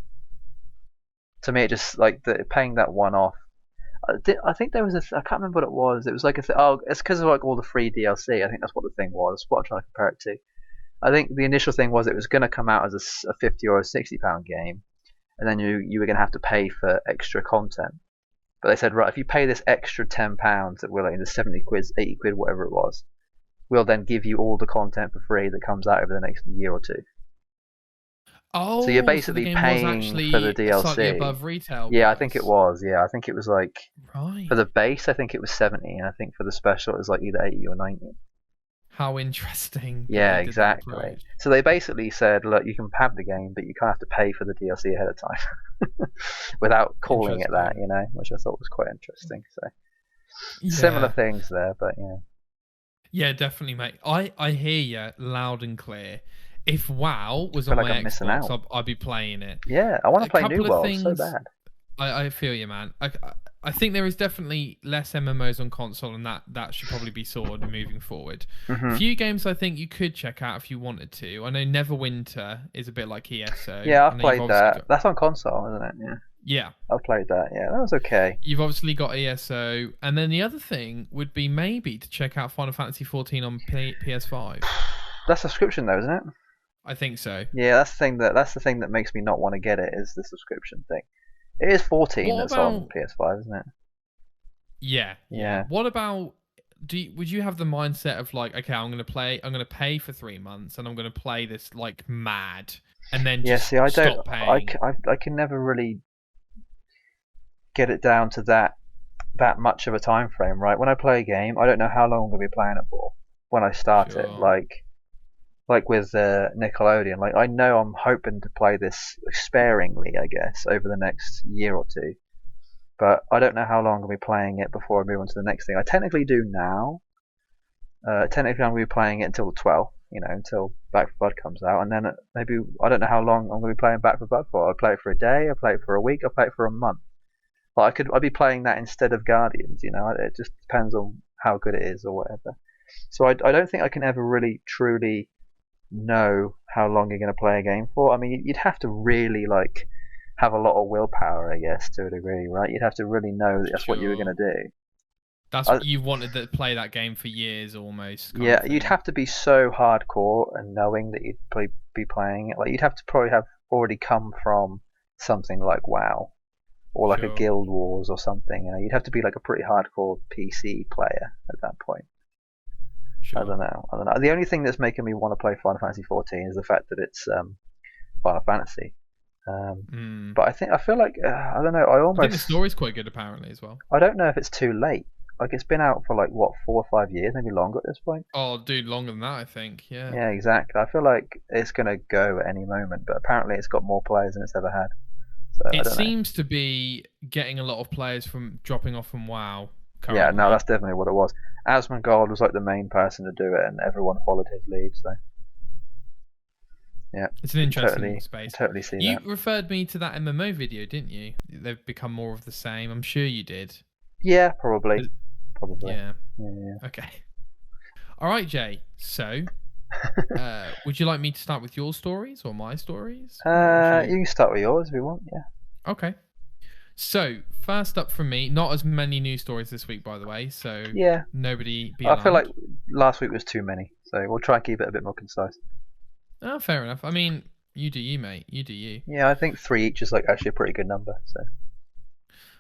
To me, it just like paying that one off. I think there was I can't remember what it was. It was like it's because of like all the free DLC. I think that's what the thing was. That's what I'm trying to compare it to. I think the initial thing was it was going to come out as a £50 or a £60 game, and then you were going to have to pay for extra content. But they said, right, if you pay this extra £10 that we're like the 70 quid, 80 quid, whatever it was, we'll then give you all the content for free that comes out over the next year or two. Oh, so you're basically paying for the DLC. Slightly above retail. Yeah, I think it was. Yeah, I think it was like right. For the base, I think it was 70, and I think for the special it was like either 80 or 90. How interesting. Yeah, exactly. So they basically said, look, you can have the game, but you can't have to pay for the DLC ahead of time without calling it that, which I thought was quite interesting. So similar things there, but Yeah, definitely, mate. I hear you loud and clear. If WoW was I on feel like my I'm missing Xbox, out. I'd be playing it. Yeah, I want A to play New couple of World so things. bad. I feel you, man. I think there is definitely less MMOs on console, and that should probably be sorted moving forward. Mm-hmm. Few games I think you could check out if you wanted to. I know Neverwinter is a bit like ESO. Yeah, I've played that. That's on console, isn't it? Yeah. Yeah. I've played that. Yeah, that was okay. You've obviously got ESO, and then the other thing would be maybe to check out Final Fantasy 14 on PS5. That's subscription though, isn't it? I think so. Yeah, that's the thing that makes me not want to get it is the subscription thing. It is 14 that's on PS5, isn't it? Yeah. What about would you have the mindset of like, okay, I'm gonna pay for 3 months and I'm gonna play this like mad, and then just stop paying? I can never really get it down to that much of a time frame, right? When I play a game, I don't know how long I'm gonna be playing it for when I start it. Like with Nickelodeon, like I know I'm hoping to play this sparingly, I guess, over the next year or two. But I don't know how long I'll be playing it before I move on to the next thing. I technically do now. Technically, I'm going to be playing it until the 12th, until Back 4 Blood comes out, and then maybe I don't know how long I'm going to be playing Back 4 Blood for. I play it for a day, I play it for a week, I play it for a month. But I'd be playing that instead of Guardians. It just depends on how good it is or whatever. So I don't think I can ever really truly know how long you're going to play a game for. I mean, you'd have to really like have a lot of willpower, I guess, to a degree, right? You'd have to really know that's what you were going to do. That's what you wanted to play that game for years, almost. Yeah, you'd have to be so hardcore and knowing that you'd probably be playing it. Like you'd have to probably have already come from something like WoW or like a Guild Wars or something. You'd have to be like a pretty hardcore PC player at that point. Sure. I don't know. The only thing that's making me want to play Final Fantasy 14 is the fact that it's Final Fantasy. But I feel like I don't know. I think the story's quite good apparently as well. I don't know if it's too late. Like it's been out for like what 4 or 5 years, maybe longer at this point. Oh, dude, longer than that, I think. Yeah. Yeah, exactly. I feel like it's gonna go at any moment, but apparently it's got more players than it's ever had. So, it seems to be getting a lot of players from dropping off from WoW. Currently. Yeah, no, that's definitely what it was. Asmongold was like the main person to do it, and everyone followed his lead. So. Yeah, it's an interesting space. Totally see you that. You referred me to that MMO video, didn't you? They've become more of the same. I'm sure you did. Yeah, probably. Yeah. Okay. All right, Jay. So, would you like me to start with your stories or my stories? You can start with yours if you want. Yeah. Okay. So, first up from me, not as many news stories this week, by the way. So, nobody be alarmed. I feel like last week was too many, so we'll try and keep it a bit more concise. Oh, fair enough. I mean, you do you, mate. You do you. Yeah, I think 3 each is like actually a pretty good number.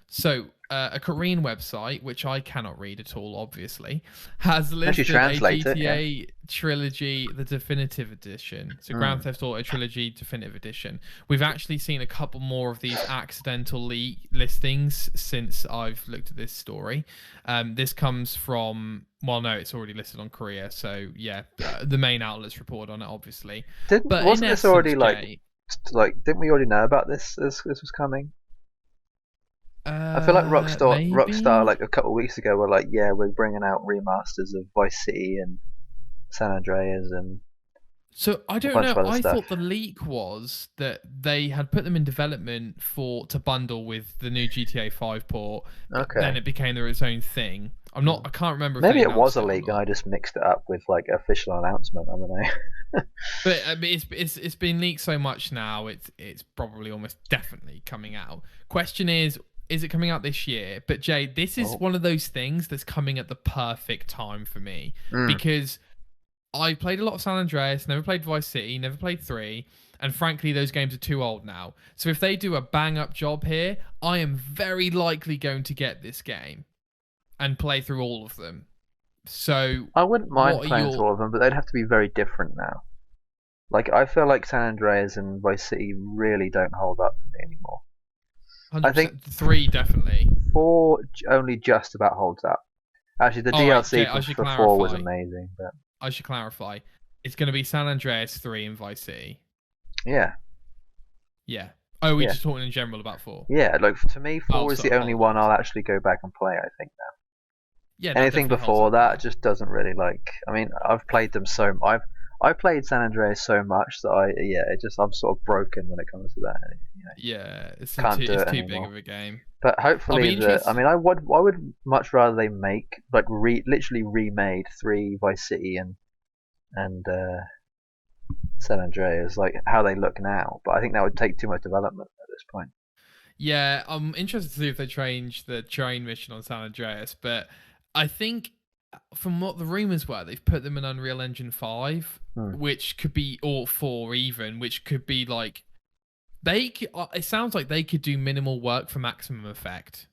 So, a Korean website, which I cannot read at all, obviously, has listed a GTA Trilogy, the Definitive Edition. So, Grand Theft Auto Trilogy Definitive Edition. We've actually seen a couple more of these accidental listings since I've looked at this story. This comes from... Well, no, it's already listed on Korea, so yeah, the main outlets report on it, obviously. Wasn't this already like, didn't we already know about this as this was coming? I feel like Rockstar, like a couple of weeks ago, were like, yeah, we're bringing out remasters of Vice City and San Andreas and. So I don't know. I thought the leak was that they had put them in development to bundle with the new GTA 5 port. Okay. Then it became its own thing. I can't remember. Maybe it was a leak and I just mixed it up with like official announcement. I don't know. But I mean, it's been leaked so much now. It's probably almost definitely coming out. Question is it coming out this year? But Jay, this is one of those things that's coming at the perfect time for me because I played a lot of San Andreas, never played Vice City, never played 3, and frankly, those games are too old now. So if they do a bang-up job here, I am very likely going to get this game and play through all of them. So I wouldn't mind playing through all of them, but they'd have to be very different now. Like I feel like San Andreas and Vice City really don't hold up for me anymore. 100%. I think 3 definitely. 4 only just about holds up. Actually, the DLC for 4 was amazing, but. I should clarify. It's going to be San Andreas 3 and Vice City. Yeah. Yeah. Oh, we're just talking in general about 4? Yeah, like to me, 4 is the only one I'll actually go back and play, I think, now. Yeah, that Anything definitely holds before up that well. just doesn't really like. I mean, I've played them so. I played San Andreas so much that I'm sort of broken when it comes to that. You know, Yeah, can't do it's it too big anymore. of a game. But I'll be hopefully I interested. mean, I would much rather they make like literally remade 3 Vice City and San Andreas like how they look now. But I think that would take too much development at this point. Yeah, I'm interested to see if they change the train mission on San Andreas, but I think from what the rumors were, they've put them in Unreal Engine 5, which could be, or 4 even, which could be like, it sounds like they could do minimal work for maximum effect.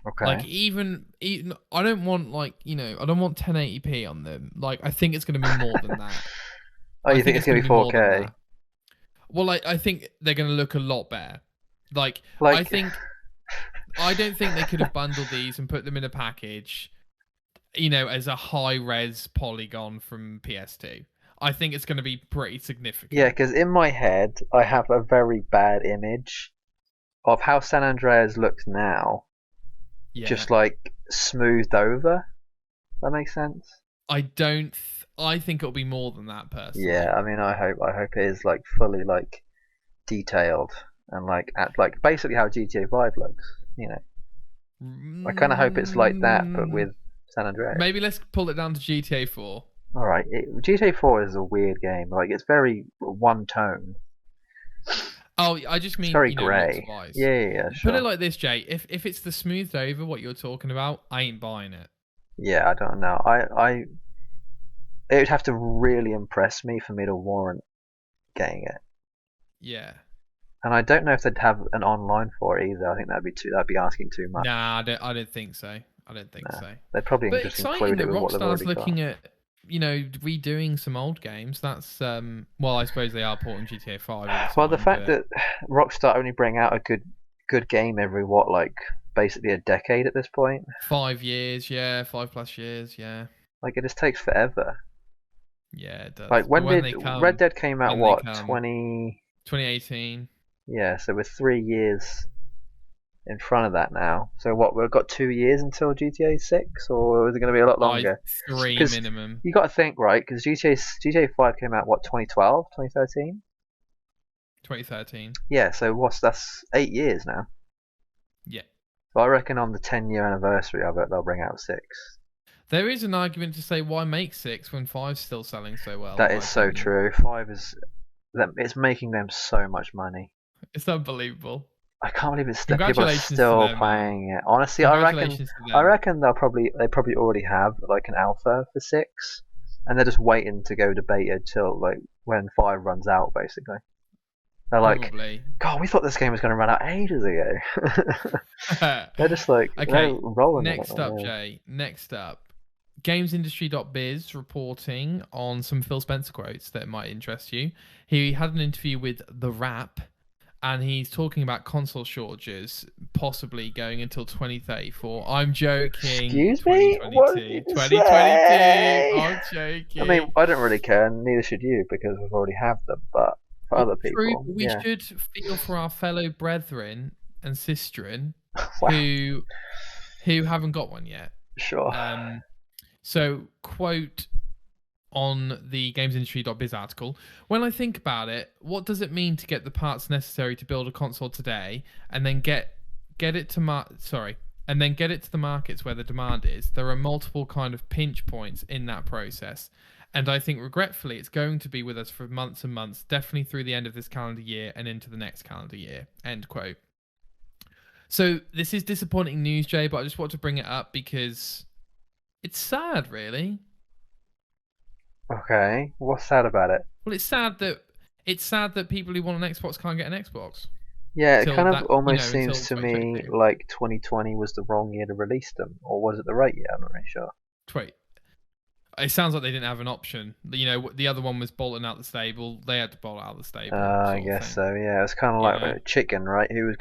Okay. Like even I don't want like, I don't want 1080p on them. Like I think it's going to be more than that. Oh, you think it's going to be 4K? Well, I think they're going to look a lot better. Like I don't think they could have bundled these and put them in a package, as a high res polygon from PS2. I think it's going to be pretty significant. Yeah, because in my head, I have a very bad image of how San Andreas looks now. Yeah. Just like smoothed over. That makes sense? I think it'll be more than that, personally. Yeah, I mean, I hope it is like fully like detailed and like basically how GTA 5 looks. I kind of hope it's like that, but with San Andreas. Maybe let's pull it down to GTA 4. All right, GTA 4 is a weird game. Like it's very one tone. Oh, I just mean, it's very grey. Yeah, sure. Put it like this, Jay. If it's the smoothed over what you're talking about, I ain't buying it. Yeah, I don't know. It would have to really impress me for me to warrant getting it. Yeah. And I don't know if they'd have an online for it either. I think that'd be asking too much. Nah, I don't think so. I don't think so. They'd probably just include it with what they've already got. Rockstar's looking at, redoing some old games. That's well, I suppose they are porting GTA 5. Well, the fact that Rockstar only bring out a good game every basically a decade at this point. 5 years, yeah, 5+ years, yeah. Like it just takes forever. Yeah, it does. Like when did Red Dead came out? What 2018? Yeah, so we're 3 years in front of that now. So what, we've got 2 years until GTA 6, or is it going to be a lot longer? 3 minimum. You got to think, right? Because GTA 5 came out what, 2012, 2013? 2013. Yeah, so that's 8 years now. Yeah. So I reckon on the 10-year anniversary of it, they'll bring out 6. There is an argument to say why make 6 when 5's still selling so well. That is so true. 5 it's making them so much money. It's unbelievable. I can't believe people are still playing it. Honestly, I reckon they probably already have like an alpha for 6, and they're just waiting to go to beta till like when 5 runs out. Basically, they're like, God, we thought this game was going to run out ages ago. They're just like, okay, rolling. Next up, Jay. Next up, GamesIndustry.biz reporting on some Phil Spencer quotes that might interest you. He had an interview with The Wrap, and he's talking about console shortages possibly going until 2034. I'm joking. Excuse me? What did you 2022. Say? I'm joking. I mean, I don't really care, and neither should you, because we already have them. But for other people, we should feel for our fellow brethren and sistren wow. who haven't got one yet. Sure. So, quote on the GamesIndustry.biz article, when I think about it, what does it mean to get the parts necessary to build a console today and then get it to the markets where the demand is? There are multiple kind of pinch points in that process. And I think regretfully it's going to be with us for months and months, definitely through the end of this calendar year and into the next calendar year. End quote. So this is disappointing news, Jay, but I just want to bring it up because it's sad, really. Okay, what's sad about it? Well, it's sad that people who want an Xbox can't get an Xbox. Yeah, it kind of almost seems to me like 2020 was the wrong year to release them, or was it the right year? I'm not really sure. It sounds like they didn't have an option. The other one was bolting out the stable. They had to bolt out the stable. I guess so. Yeah, it was kind of like a chicken, right? Who was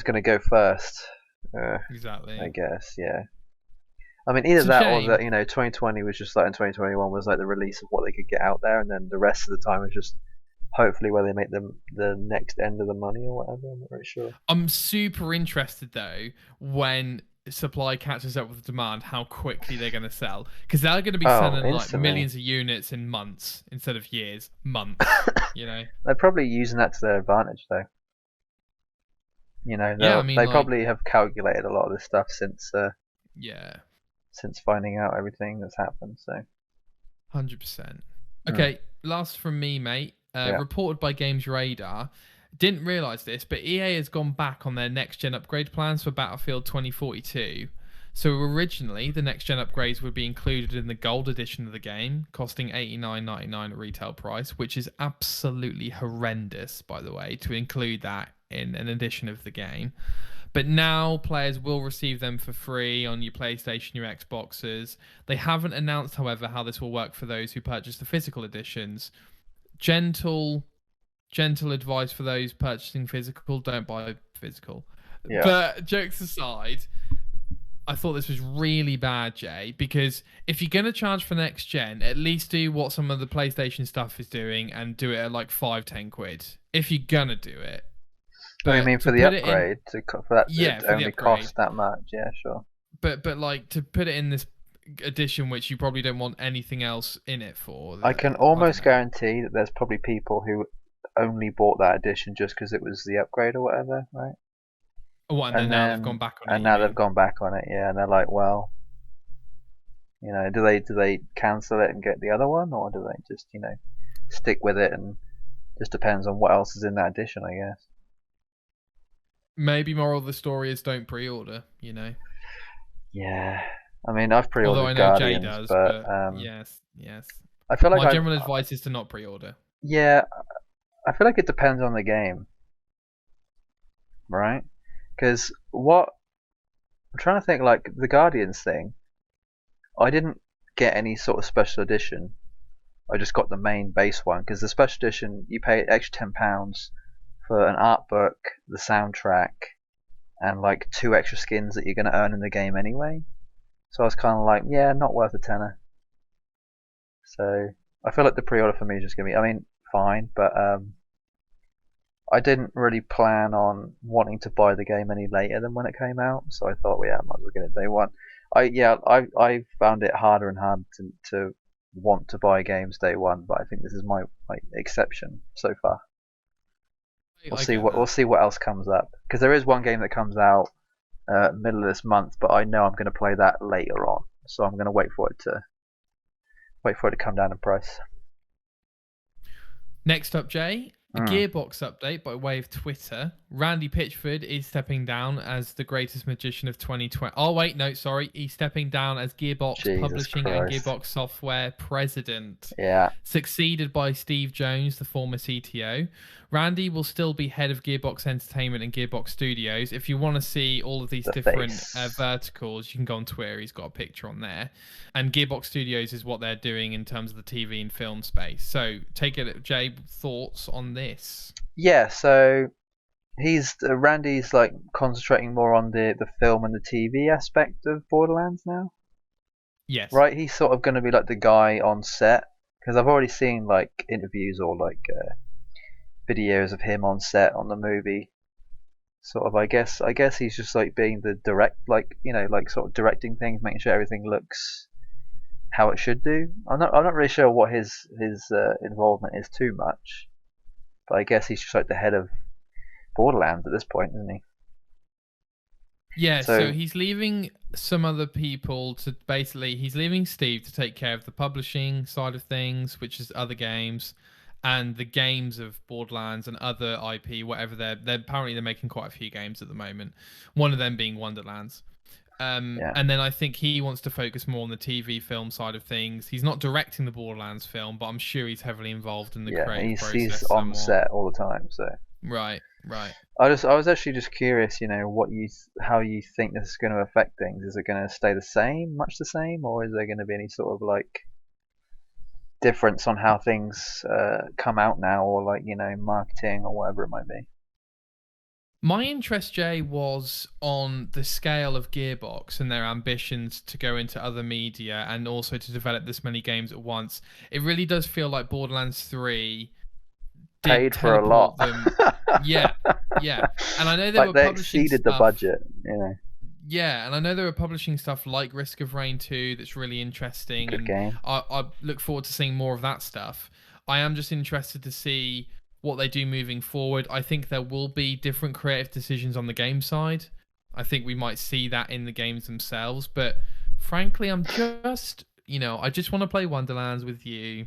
gonna go first? Exactly. I guess, yeah. I mean, either that or that 2020 was just like, and 2021 was like the release of what they could get out there, and then the rest of the time was just hopefully where they make them the next end of the money or whatever. I'm not really sure. I'm super interested though when supply catches up with demand, how quickly they're going to sell, because they're going to be selling like millions of units in months instead of years. Months, you know. They're probably using that to their advantage, though. You know, yeah, I mean, they probably have calculated a lot of this stuff since since finding out everything that's happened. So 100%. Okay, last from me, mate. Reported by Games Radar. Didn't realise this, but EA has gone back on their next-gen upgrade plans for Battlefield 2042. So originally, the next-gen upgrades would be included in the gold edition of the game, costing $89.99 at retail price, which is absolutely horrendous, by the way, to include that in an edition of the game. But now players will receive them for free on your PlayStation, your Xboxes. They haven't announced, however, how this will work for those who purchase the physical editions. Gentle advice for those purchasing physical: don't buy physical. Yeah. But jokes aside, I thought this was really bad, Jay, because if you're going to charge for next gen, at least do what some of the PlayStation stuff is doing and do it at like 5-10 quid if you're going to do it. But I mean, for the upgrade, for that to only cost that much, yeah, sure. But like to put it in this edition, which you probably don't want anything else in it for. I can almost guarantee that there's probably people who only bought that edition just because it was the upgrade or whatever, right? Oh, and now they've gone back on it. And now they've gone back on it, yeah. And they're like, well, you know, do they cancel it and get the other one, or do they just, you know, stick with it? And just depends on what else is in that edition, I guess. Maybe moral of the story is don't pre-order, you know. Yeah, I mean, I've pre-ordered. Although I know Guardians, Jay does, but yes. I feel like my general advice is to not pre-order. Yeah, I feel like it depends on the game, right? Because I'm trying to think, like the Guardians thing, I didn't get any sort of special edition. I just got the main base one, because the special edition you pay extra £10 for an art book, the soundtrack, and like 2 extra skins that you're going to earn in the game anyway. So I was kind of like, yeah, not worth a tenner. So I feel like the pre-order for me is just going to be, I mean, fine, but I didn't really plan on wanting to buy the game any later than when it came out. So I thought, well, yeah, I might as well get it day one. I found it harder and harder to want to buy games day one, but I think this is my exception so far. We'll see what else comes up, because there is one game that comes out middle of this month, but I know I'm going to play that later on, so I'm going to wait for it to come down in price. Next up, Jay, a Gearbox update by way of Twitter. Randy Pitchford is stepping down as the greatest magician of 2020. Oh, wait, no, sorry. He's stepping down as Gearbox Publishing and Gearbox Software president. Yeah. Succeeded by Steve Jones, the former CTO. Randy will still be head of Gearbox Entertainment and Gearbox Studios. If you want to see all of these different verticals, you can go on Twitter. He's got a picture on there. And Gearbox Studios is what they're doing in terms of the TV and film space. So take it, Jay, thoughts on this? Yeah, so Randy's like concentrating more on the film and the TV aspect of Borderlands now. Yes. Right, he's sort of going to be like the guy on set, because I've already seen like interviews or like videos of him on set on the movie. Sort of, I guess he's just like being the like sort of directing things, making sure everything looks how it should do. I'm not really sure what his involvement is too much, but I guess he's just like the head of Borderlands at this point, isn't he? Yeah, so he's leaving some other people to he's leaving Steve to take care of the publishing side of things, which is other games, and the games of Borderlands and other IP, whatever they're apparently making quite a few games at the moment. One of them being Wonderlands. And then I think he wants to focus more on the TV film side of things. He's not directing the Borderlands film, but I'm sure he's heavily involved in the creative process. He's on set all the time, so. Right. I was actually just curious, you know, how you think this is going to affect things. Is it going to stay much the same, or is there going to be any sort of like difference on how things come out now, or like, you know, marketing or whatever it might be? My interest, Jay, was on the scale of Gearbox and their ambitions to go into other media and also to develop this many games at once. It really does feel like Borderlands 3 paid for a lot. Yeah. And I know they were publishing exceeded stuff. The budget, you know. Yeah, and I know they were publishing stuff like Risk of Rain 2 that's really interesting, Good and game. I look forward to seeing more of that stuff. I am just interested to see what they do moving forward. I think there will be different creative decisions on the game side. I think we might see that in the games themselves, but frankly, I'm just, I just want to play Wonderlands with you,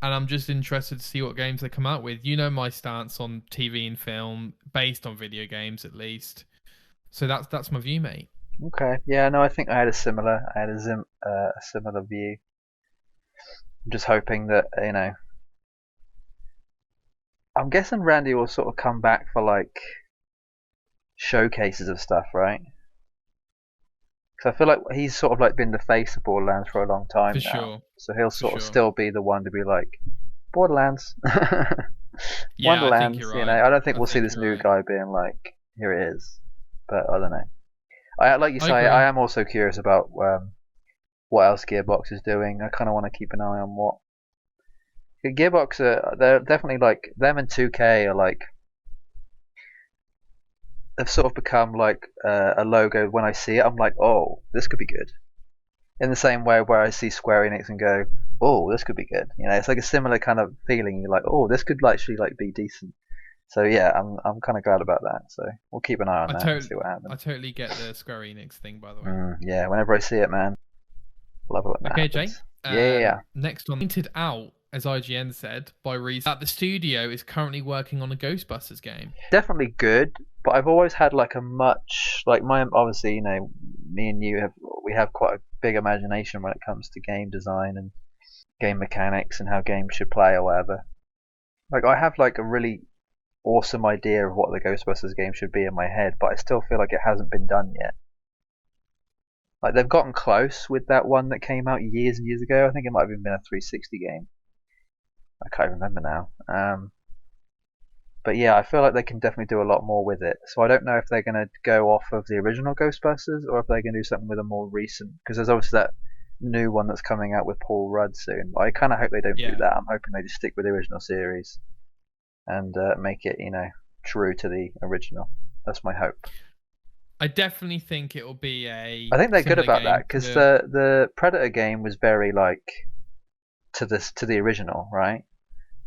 and I'm just interested to see what games they come out with. You know my stance on TV and film, based on video games at least. So that's my view, mate. Okay. Yeah. No, I think I had a similar view. I'm just hoping that I'm guessing Randy will sort of come back for like showcases of stuff, right? Because I feel like he's sort of like been the face of Borderlands for a long time For now. sure. So he'll sort of still be the one to be like, Borderlands. Yeah, I think Wonderlands, you're right. I don't think we'll see this new guy being like, here it is. But I don't know. Like you say, I am also curious about what else Gearbox is doing. I kind of want to keep an eye on what. Gearbox, they're definitely like, them and 2K are like, they've sort of become like a logo. When I see it, I'm like, oh, this could be good. In the same way where I see Square Enix and go, oh, this could be good. It's like a similar kind of feeling. You're like, oh, this could actually like be decent. So yeah, I'm kind of glad about that. So we'll keep an eye on that and see what happens. I totally get the Square Enix thing, by the way. Yeah, whenever I see it, man, love it when that happens. Jay. Yeah. Next on, pointed out, as IGN said, by reason that the studio is currently working on a Ghostbusters game. Definitely good, but I've always had like a much obviously me and you have quite a big imagination when it comes to game design and game mechanics and how games should play or whatever. Like I have like a really awesome idea of what the Ghostbusters game should be in my head, but I still feel like it hasn't been done yet. Like they've gotten close with that one that came out years and years ago. I think it might have even been a 360 game. I can't remember now. But yeah, I feel like they can definitely do a lot more with it. So I don't know if they're going to go off of the original Ghostbusters or if they're going to do something with a more recent. Because there's obviously that new one that's coming out with Paul Rudd soon. But I kind of hope they don't do that. I'm hoping they just stick with the original series and make it, true to the original. That's my hope. I definitely think it will be I think they're good about that because the Predator game was very like to the original, right?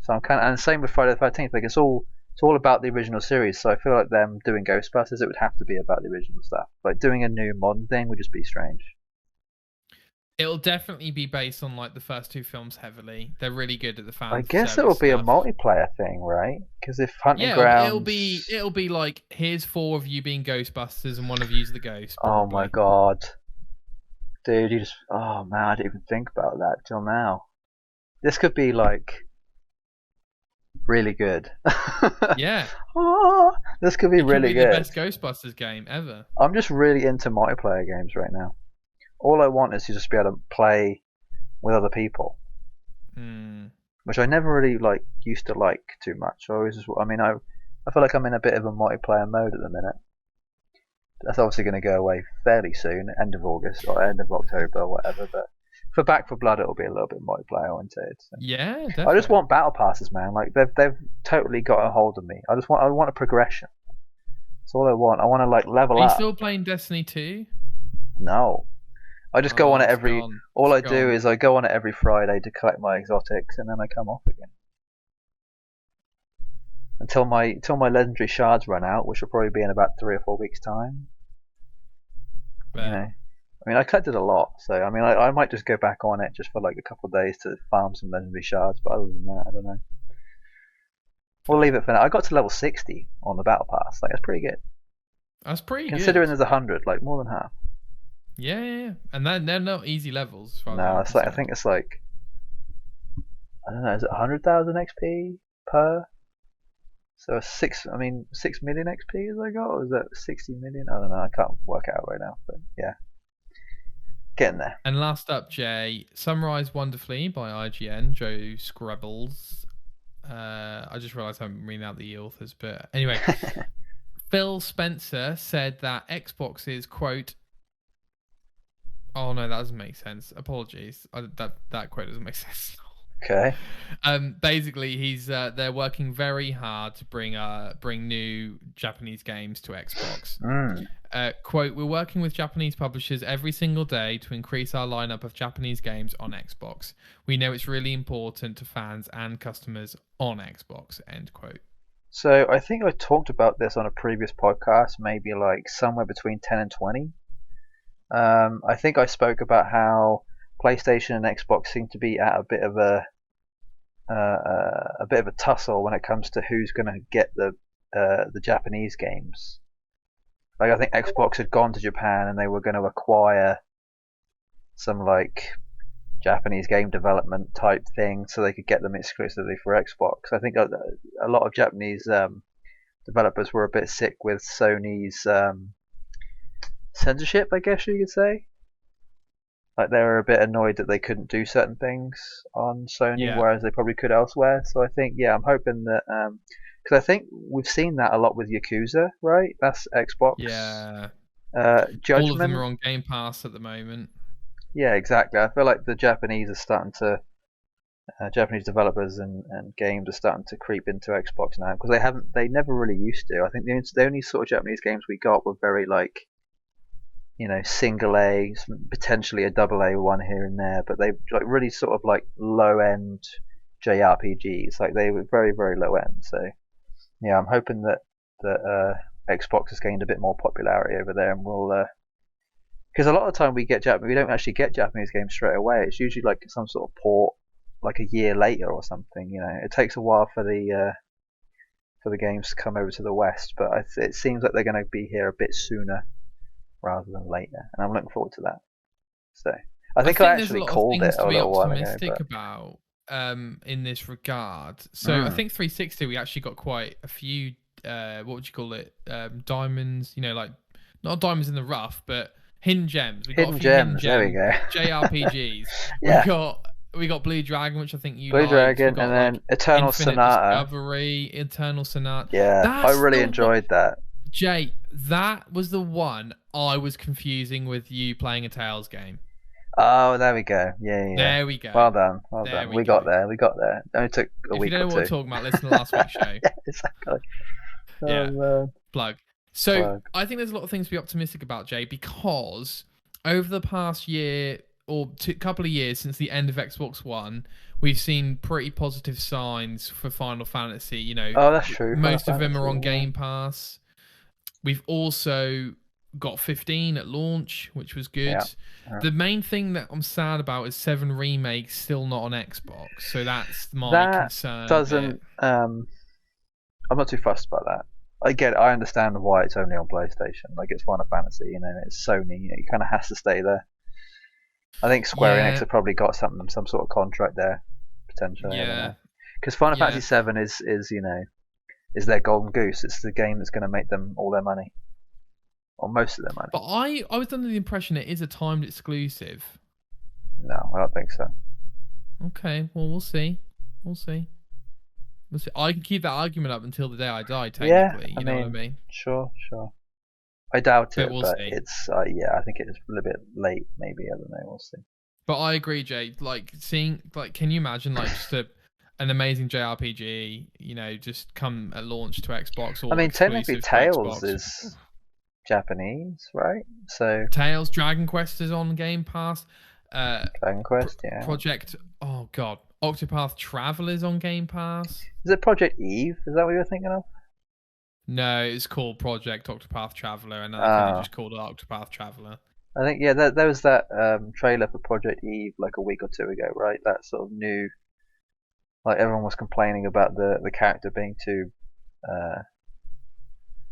So I'm kind of, and same with Friday the 13th. Like it's all about the original series. So I feel like them doing Ghostbusters, it would have to be about the original stuff. Like doing a new modern thing would just be strange. It'll definitely be based on like the first two films heavily. They're really good at the fan. I guess it will be a multiplayer thing, right? Because if Hunting Grounds, it'll be like here's 4 of you being Ghostbusters and 1 of you's the ghost. Probably. Oh my god, dude! Oh man, I didn't even think about that till now. This could be like really good. Yeah. This could be really good. The best Ghostbusters game ever. I'm just really into multiplayer games right now. All I want is to just be able to play with other people, which I never really used to like too much. I feel like I'm in a bit of a multiplayer mode at the minute. That's obviously going to go away fairly soon, end of August or end of October or whatever. But for Back 4 Blood, it'll be a little bit multiplayer oriented. So. Yeah, definitely. I just want battle passes, man. Like they've totally got a hold of me. I want a progression. That's all I want. I want to level up. Are you still playing Destiny 2? No. I just go on it every. All I do is I go on it every Friday to collect my exotics, and then I come off again until my legendary shards run out, which will probably be in about 3 or 4 weeks' time. I collected a lot, so I might just go back on it just for like a couple of days to farm some legendary shards. But other than that, I don't know. We'll leave it for now. I got to level 60 on the battle pass. Like that's pretty good. That's pretty good. Considering there's 100, like more than half. Yeah. And they're not easy levels. No, it's I think it's like, I don't know, is it 100,000 XP per? So 6 million XP as I got, or is that 60 million? I don't know, I can't work it out right now, but yeah. Getting there. And last up, Jay, summarised wonderfully by IGN, Joe Scrabbles. I just realised I'm reading out the authors, but anyway. Phil Spencer said that Xbox is, quote, oh no, that doesn't make sense. Apologies. That quote doesn't make sense. Okay. Basically, they're working very hard to bring new Japanese games to Xbox. Quote, we're working with Japanese publishers every single day to increase our lineup of Japanese games on Xbox. We know it's really important to fans and customers on Xbox, end quote. So I think I talked about this on a previous podcast, maybe like somewhere between 10 and 20. I think I spoke about how PlayStation and Xbox seem to be at a bit of a tussle when it comes to who's going to get the Japanese games. Like I think Xbox had gone to Japan and they were going to acquire some like Japanese game development type thing so they could get them exclusively for Xbox. I think a lot of Japanese developers were a bit sick with Sony's censorship, I guess you could say. Like they were a bit annoyed that they couldn't do certain things on Sony, whereas they probably could elsewhere. So I think, I'm hoping that because I think we've seen that a lot with Yakuza, right? That's Xbox. Yeah. Judgment. All of them are on Game Pass at the moment. Yeah, exactly. I feel like the Japanese are starting to, Japanese developers and games are starting to creep into Xbox now because they never really used to. I think the only sort of Japanese games we got were very like, single A, potentially a double A one here and there, but they like really sort of like low end JRPGs. Like they were very, very low end. So yeah, I'm hoping that Xbox has gained a bit more popularity over there, and we'll because a lot of the time we don't actually get Japanese games straight away. It's usually like some sort of port, like a year later or something. It takes a while for the games to come over to the West, but it seems like they're going to be here a bit sooner rather than later, and I'm looking forward to that. So I think I actually called it a little while ago. About in this regard. So I think 360 we actually got quite a few what would you call it? Diamonds, like not diamonds in the rough, but hidden gems. We got hidden gems. There we go. JRPGs. Yeah. We got Blue Dragon, which I think you Blue liked. Dragon, and then Eternal Sonata. Eternal Sonata. Yeah, I really enjoyed that. Jay, that was the one I was confusing with you playing a Tales game. Oh, there we go. Yeah. There we go. Well done. We got there. It only took a week or two. If you don't know what we're talking about, listen to last week's show. Yeah, exactly. Plug. So I think there's a lot of things to be optimistic about, Jay, because over the past year or couple of years since the end of Xbox One, we've seen pretty positive signs for Final Fantasy. Oh, that's true. Most of them are on Game Pass. We've also got 15 at launch, which was good. Yeah. The main thing that I'm sad about is 7 Remake still not on Xbox, so that's my concern. I'm not too fussed about that. I understand why it's only on PlayStation. Like it's Final Fantasy, it's Sony. It kind of has to stay there. I think Square Enix have probably got some sort of contract there potentially. Yeah. Because Final Fantasy 7 is their golden goose. It's the game that's going to make them all their money, or most of their money. But I was under the impression it is a timed exclusive. No, I don't think so. Okay, well we'll see. I can keep that argument up until the day I die. Technically, you know what I mean? Sure. I doubt it, we'll but see. It's I think it's a little bit late. Maybe I don't know. We'll see. But I agree, Jay. Like can you imagine just an amazing JRPG, just come at launch to Xbox? Or technically Tales is Japanese, right? So Tales, Dragon Quest is on Game Pass. Dragon Quest, yeah. Octopath Traveler is on Game Pass. Is it Project Eve? Is that what you're thinking of? No, it's called Project Octopath Traveler, and I think they just called it Octopath Traveler. I think there was that trailer for Project Eve like a week or two ago, right? That sort of new, like everyone was complaining about the character being too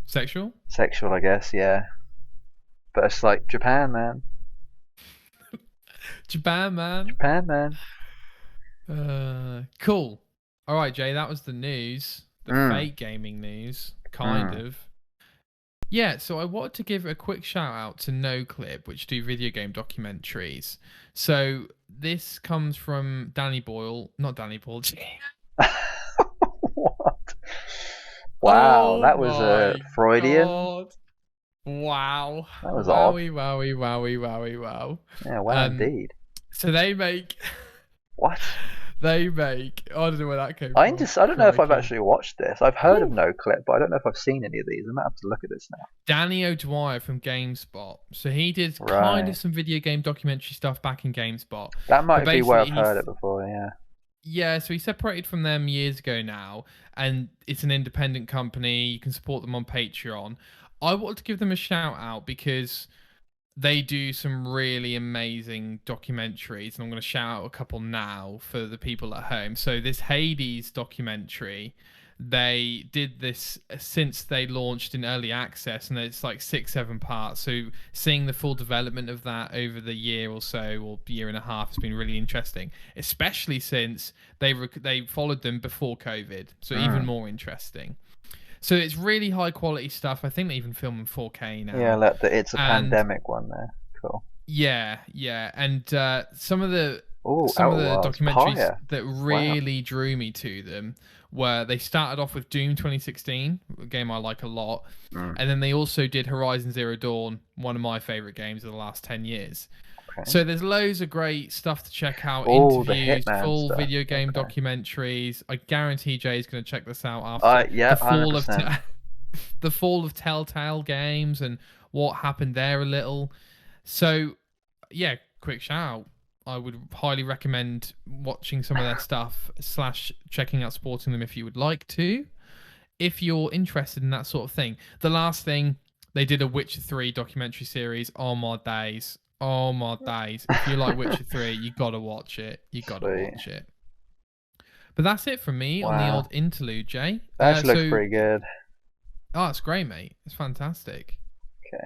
sexual, I guess, yeah. But it's like Japan, man. Japan, man. Cool. All right, Jay, that was the news, the fake gaming news, kind of. Yeah, so I wanted to give a quick shout out to NoClip, which do video game documentaries. So this comes from Danny Boyle, not Danny Boyle. What? Wow, that was a Freudian. God. Wow. That was odd. Wowie. Yeah, wow, indeed. So they make... What? They make. I don't know where that came I from. don't know if I've Crikey. actually watched this. I've heard of NoClip, but I don't know if I've seen any of these. I might have to look at this now. Danny O'Dwyer from GameSpot. So he did kind Right. of some video game documentary stuff back in GameSpot. That might But be where I've basically heard it before, yeah. Yeah, so he separated from them years ago now, and it's an independent company. You can support them on Patreon. I wanted to give them a shout out because they do some really amazing documentaries, and I'm going to shout out a couple now for the people at home. So this Hades documentary, they did this since they launched in early access, and it's like 6-7 parts. So seeing the full development of that over the year or so, or year and a half, has been really interesting, especially since they followed them before COVID, so even more interesting. So it's really high quality stuff. I think they even film in 4K now. Yeah, like the It's a Pandemic one there. Cool. Yeah, and some of the documentaries that really drew me to them were, they started off with Doom 2016, a game I like a lot, and then they also did Horizon Zero Dawn, one of my favorite games of the last 10 years. So there's loads of great stuff to check out, interviews, full video game documentaries. I guarantee Jay's going to check this out after the fall of Telltale Games and what happened there a little. So, yeah, quick shout out. I would highly recommend watching some of their stuff / checking out, supporting them if you would like to, if you're interested in that sort of thing. The last thing, they did a Witcher 3 documentary series. Oh my days. If you like Witcher 3, you got to watch it. Watch it. But that's it from me on the old interlude, Jay. That looks pretty good. Oh, it's great, mate. It's fantastic. Okay.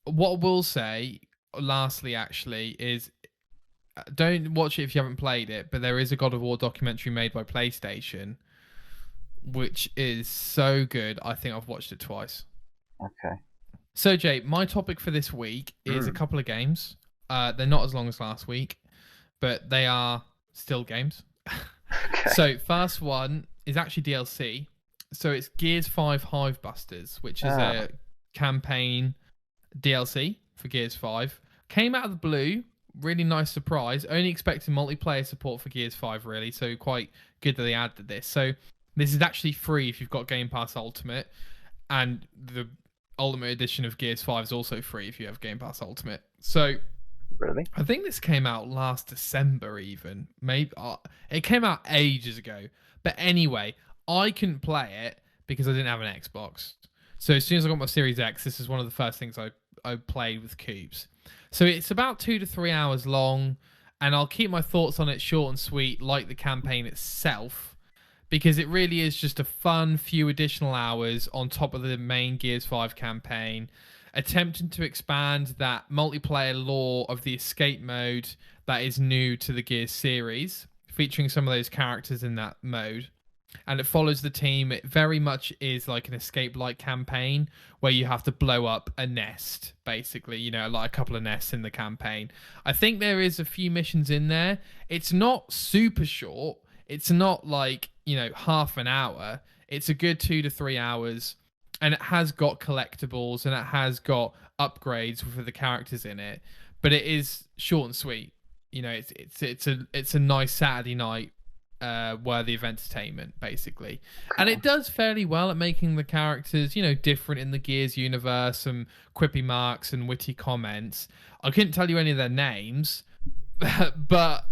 What I will say, lastly, actually, is don't watch it if you haven't played it, but there is a God of War documentary made by PlayStation, which is so good. I think I've watched it twice. Okay. So, Jay, my topic for this week is a couple of games. They're not as long as last week, but they are still games. Okay. So, first one is actually DLC. So, it's Gears 5 HIVEBUSTERS, which is a campaign DLC for Gears 5. Came out of the blue. Really nice surprise. Only expecting multiplayer support for Gears 5, really. So, quite good that they added this. So, this is actually free if you've got Game Pass Ultimate. And the Ultimate Edition of Gears 5 is also free if you have Game Pass Ultimate. So, really, I think this came out last December even. Maybe it came out ages ago. But anyway, I couldn't play it because I didn't have an Xbox. So as soon as I got my Series X, this is one of the first things I played with Coops. So it's about 2 to 3 hours long, and I'll keep my thoughts on it short and sweet, like the campaign itself, because it really is just a fun few additional hours on top of the main Gears 5 campaign, attempting to expand that multiplayer lore of the escape mode that is new to the Gears series, featuring some of those characters in that mode. And it follows the team. It very much is like an escape-like campaign where you have to blow up a nest, basically, like a couple of nests in the campaign. I think there is a few missions in there. It's not super short. It's not like, half an hour. It's a good 2 to 3 hours, and it has got collectibles and it has got upgrades for the characters in it. But it is short and sweet. It's a nice Saturday night worthy of entertainment, basically. And it does fairly well at making the characters, different in the Gears universe, some quippy marks and witty comments. I couldn't tell you any of their names. But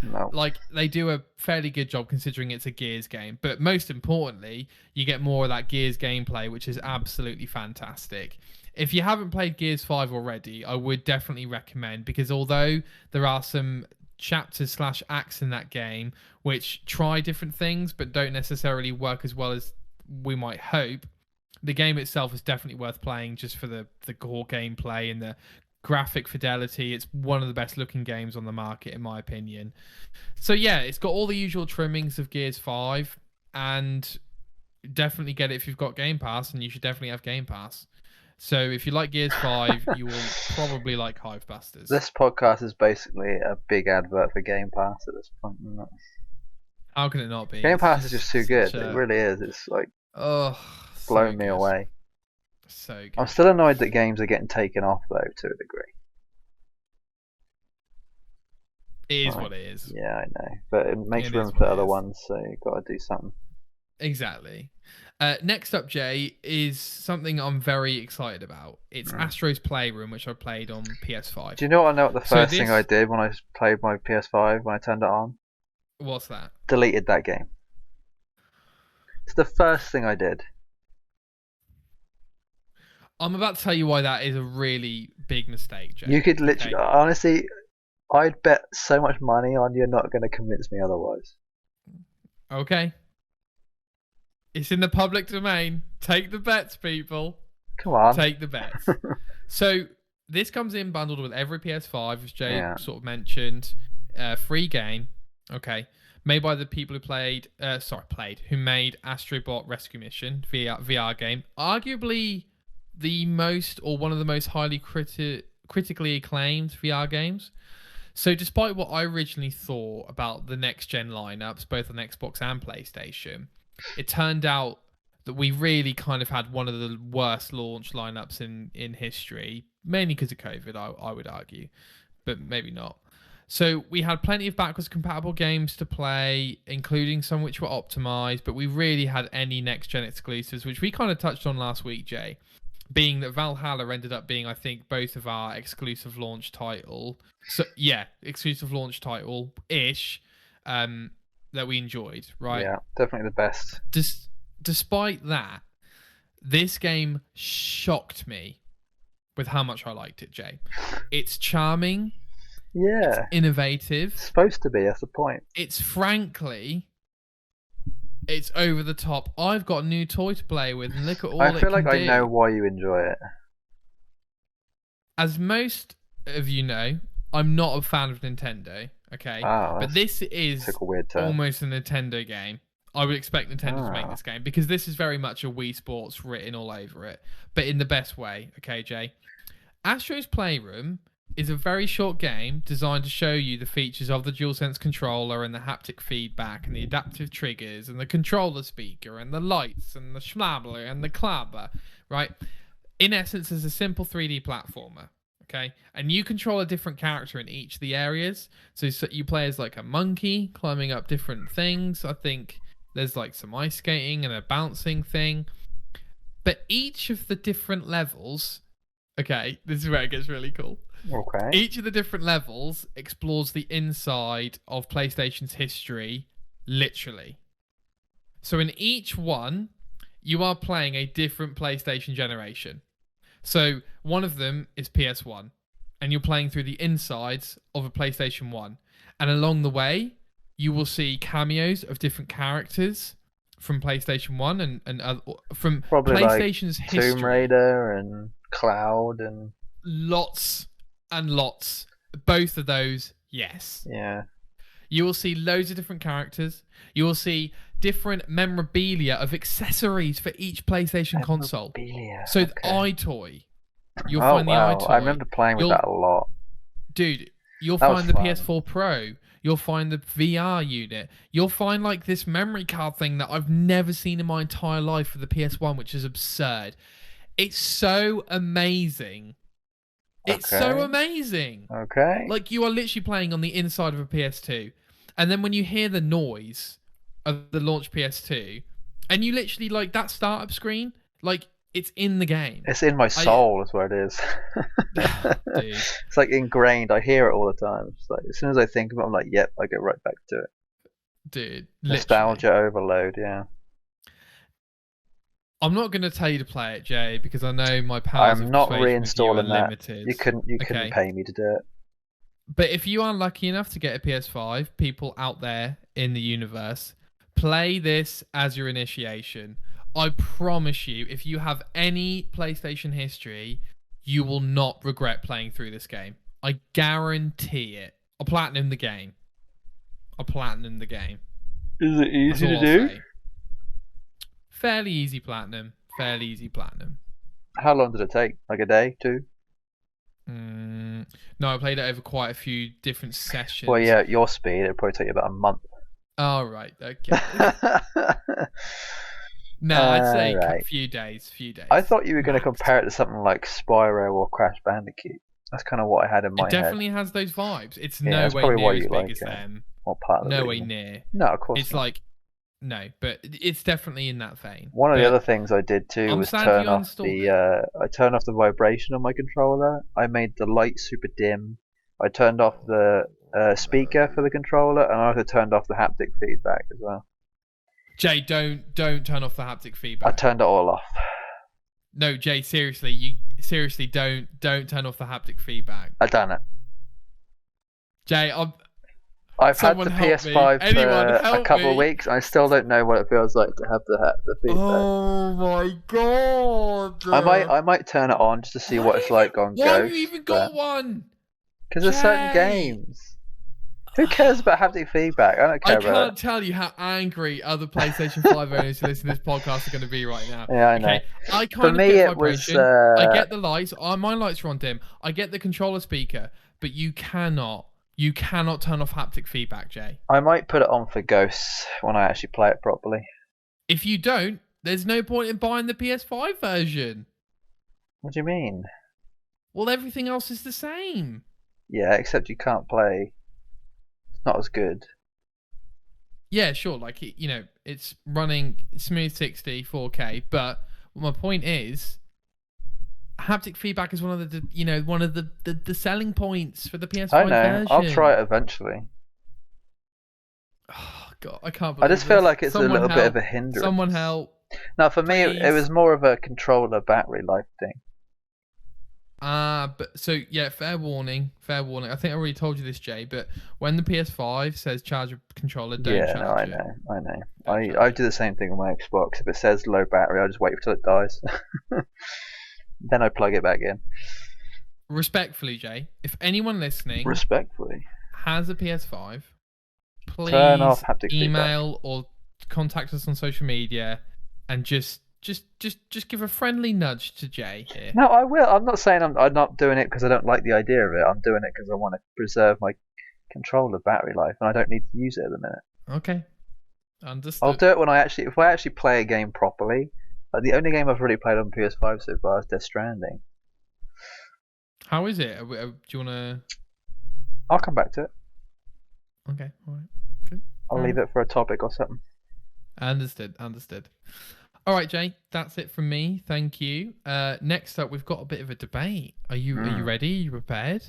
they do a fairly good job considering it's a Gears game. But most importantly, you get more of that Gears gameplay, which is absolutely fantastic. If you haven't played Gears 5 already, I would definitely recommend, because although there are some chapters / acts in that game which try different things but don't necessarily work as well as we might hope, the game itself is definitely worth playing just for the core gameplay and the graphic fidelity. It's one of the best looking games on the market, in my opinion. So yeah, it's got all the usual trimmings of Gears 5, and definitely get it if you've got Game Pass, and you should definitely have Game Pass. So if you like Gears 5, you will probably like HIVEBUSTERS. This podcast is basically a big advert for Game Pass at this point. How can it not be? Game Pass is just too good. It really is. It's like blown me away. So good. I'm still annoyed that games are getting taken off, though, to a degree. It is what it is. Yeah, I know. But it makes room for other ones, so you've got to do something. Exactly. Next up, Jay, is something I'm very excited about. It's ASTRO'S Playroom, which I played on PS5. Do you know what the first thing I did when I played my PS5, when I turned it on? What's that? Deleted that game. It's the first thing I did. I'm about to tell you why that is a really big mistake, Jay. You could literally, honestly, I'd bet so much money on you're not going to convince me otherwise. Okay. It's in the public domain. Take the bets, people. Come on. Take the bets. So this comes in bundled with every PS5, as Jay sort of mentioned. Free game. Okay. Made by the people who made Astrobot Rescue Mission VR game. Arguably the most, or one of the most highly critically acclaimed VR games. So despite what I originally thought about the next gen lineups, both on Xbox and PlayStation, it turned out that we really kind of had one of the worst launch lineups in history, mainly because of COVID, I would argue, but maybe not. So we had plenty of backwards compatible games to play, including some which were optimized, but we really had any next-gen exclusives, which we kind of touched on last week, Jay, being that Valhalla ended up being, I think, both of our exclusive launch title. So, yeah, exclusive launch title-ish, that we enjoyed, right? Yeah, definitely the best. Despite that, this game shocked me with how much I liked it, Jay. It's charming. Yeah. It's innovative. It's supposed to be, that's the point. It's frankly, it's over the top. I've got a new toy to play with, and look at all it can do. I feel like I know why you enjoy it. As most of you know, I'm not a fan of Nintendo, okay? But this is almost a Nintendo game. I would expect Nintendo to make this game, because this is very much a Wii Sports written all over it, but in the best way, okay, Jay? Astro's Playroom is a very short game designed to show you the features of the DualSense controller and the haptic feedback and the adaptive triggers and the controller speaker and the lights and the schmabler and the clabber, right? In essence, it's a simple 3D platformer, okay? And you control a different character in each of the areas. So you play as like a monkey climbing up different things. I think there's like some ice skating and a bouncing thing. But each of the different levels, okay, this is where it gets really cool. Okay. Each of the different levels explores the inside of PlayStation's history, literally. So in each one, you are playing a different PlayStation generation. So one of them is PS1, and you're playing through the insides of a PlayStation 1. And along the way, you will see cameos of different characters from PlayStation 1 and from probably PlayStation's like history. Tomb Raider and Cloud and... Lots and lots. Both of those, yes. Yeah. You will see loads of different characters. You will see different memorabilia of accessories for each PlayStation console. So the iToy. You'll find the iToy. I remember playing with that a lot. Dude, you'll find the PS4 Pro. You'll find the VR unit. You'll find like this memory card thing that I've never seen in my entire life for the PS1, which is absurd. It's so amazing. It's so amazing. Okay. Like, you are literally playing on the inside of a PS2. And then when you hear the noise of the launch PS2, and you literally, like, that startup screen, like, it's in the game. It's in my soul, is what it is. Dude. It's like ingrained. I hear it all the time. It's like, as soon as I think of it, I'm like, yep, I go right back to it. Dude. Nostalgia overload, yeah. I'm not going to tell you to play it, Jay, because I know my powers I'm not of persuasion reinstalling with you are that. limited. You couldn't pay me to do it. But if you are lucky enough to get a PS5, people out there in the universe, play this as your initiation. I promise you, if you have any PlayStation history, you will not regret playing through this game. I guarantee it. I'll platinum the game. Is it easy to do? Fairly easy platinum. How long did it take? Like a day, two? No, I played it over quite a few different sessions. Well, yeah, at your speed, it'd probably take you about a month. Oh, right, okay. No, I'd say a few days. I thought you were going to compare it to something like Spyro or Crash Bandicoot. That's kind of what I had in my head. It definitely has those vibes. It's no way near as big as them. Or part of no way near. No, of course it's not. like no, but it's definitely in that vein. One of the other things I did too was turn off the vibration on my controller. I made the light super dim. I turned off the speaker for the controller, and I also turned off the haptic feedback as well. Jay, don't turn off the haptic feedback. I turned it all off. No, Jay, seriously, don't turn off the haptic feedback. I've done it. Jay, I've had the PS5 for a couple of weeks. I still don't know what it feels like to have the feedback. Oh my god! I might turn it on just to see what it's like on Ghost. Why have you even got one? Because there's certain games. Who cares about haptic feedback? I don't care about it. I can't tell you how angry other PlayStation 5 owners who listen to this podcast are going to be right now. Yeah, I know. Okay? I kind of get vibration. I get the lights. My lights are on dim. I get the controller speaker, but you cannot turn off haptic feedback, Jay. I might put it on for Ghosts when I actually play it properly. If you don't, there's no point in buying the PS5 version. What do you mean? Well, everything else is the same. Yeah, except you can't play. It's not as good. Yeah, sure. Like, it's running smooth 60, 4K. But my point is, haptic feedback is one of the selling points for the PS5 version. I'll try it eventually. Oh god, I can't believe I just feel like it's a little bit of a hindrance. Someone help. No, for me it was more of a controller battery life thing. But so yeah, fair warning. I think I already told you this, Jay, but when the PS5 says charge a controller, don't charge it. I know. I do the same thing on my Xbox. If it says low battery, I just wait until it dies. Then I plug it back in. Respectfully, Jay, if anyone listening has a PS5, please turn off haptic email feedback. Or contact us on social media and just give a friendly nudge to Jay here. No, I will. I'm not saying I'm not doing it because I don't like the idea of it. I'm doing it because I want to preserve my controller battery life, and I don't need to use it at the minute. Okay, understood. I'll do it if I actually play a game properly. Like the only game I've really played on PS5 so far is Death Stranding. How is it? Do you want to? I'll come back to it. Okay, all right, good. I'll leave it for a topic or something. Understood. All right, Jay, that's it from me. Thank you. Next up, we've got a bit of a debate. Are you ready? Are you prepared?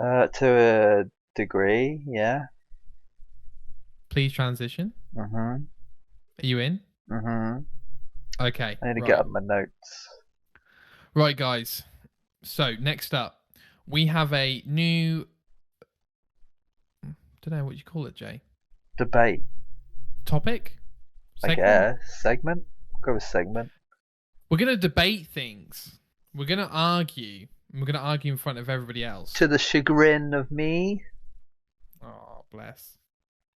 To a degree, yeah. Please transition. Are you in? Okay. I need to get up my notes. Right, guys. So next up, we have a new. Don't know what you call it, Jay. Debate. Topic. Segment? I guess segment. Go with segment. We're gonna debate things. We're gonna argue. And we're gonna argue in front of everybody else. To the chagrin of me. Oh, bless.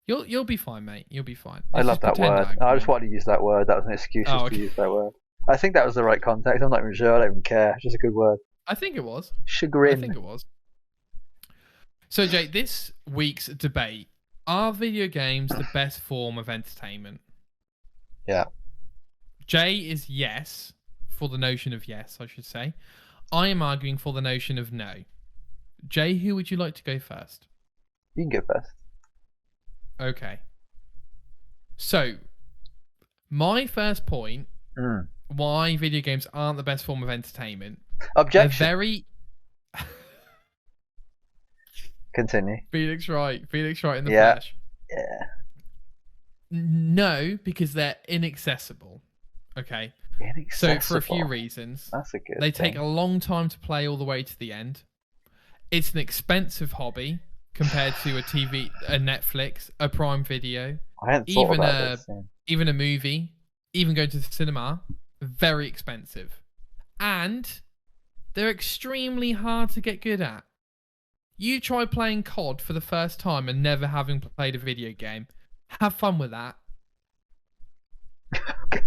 You'll be fine, mate. You'll be fine. I love that word. I just wanted to use that word. That was an excuse to use that word. I think that was the right context. I'm not even sure. I don't even care. It's just a good word. I think it was. Chagrin. I think it was. So, Jay, this week's debate: are video games the best form of entertainment? Yeah. Jay is yes for the notion of yes, I should say. I am arguing for the notion of no. Jay, who would you like to go first? You can go first. Okay. So, my first point, why video games aren't the best form of entertainment. Objection. They're very... Continue. Felix Wright in the flesh. Yeah. No, because they're inaccessible. Okay. Inaccessible. So for a few reasons. That's a good They take a long time to play all the way to the end. It's an expensive hobby compared to a TV, a Netflix, a Prime Video, even a movie, even going to the cinema. Very expensive. And they're extremely hard to get good at. You try playing COD for the first time and never having played a video game. Have fun with that. Okay.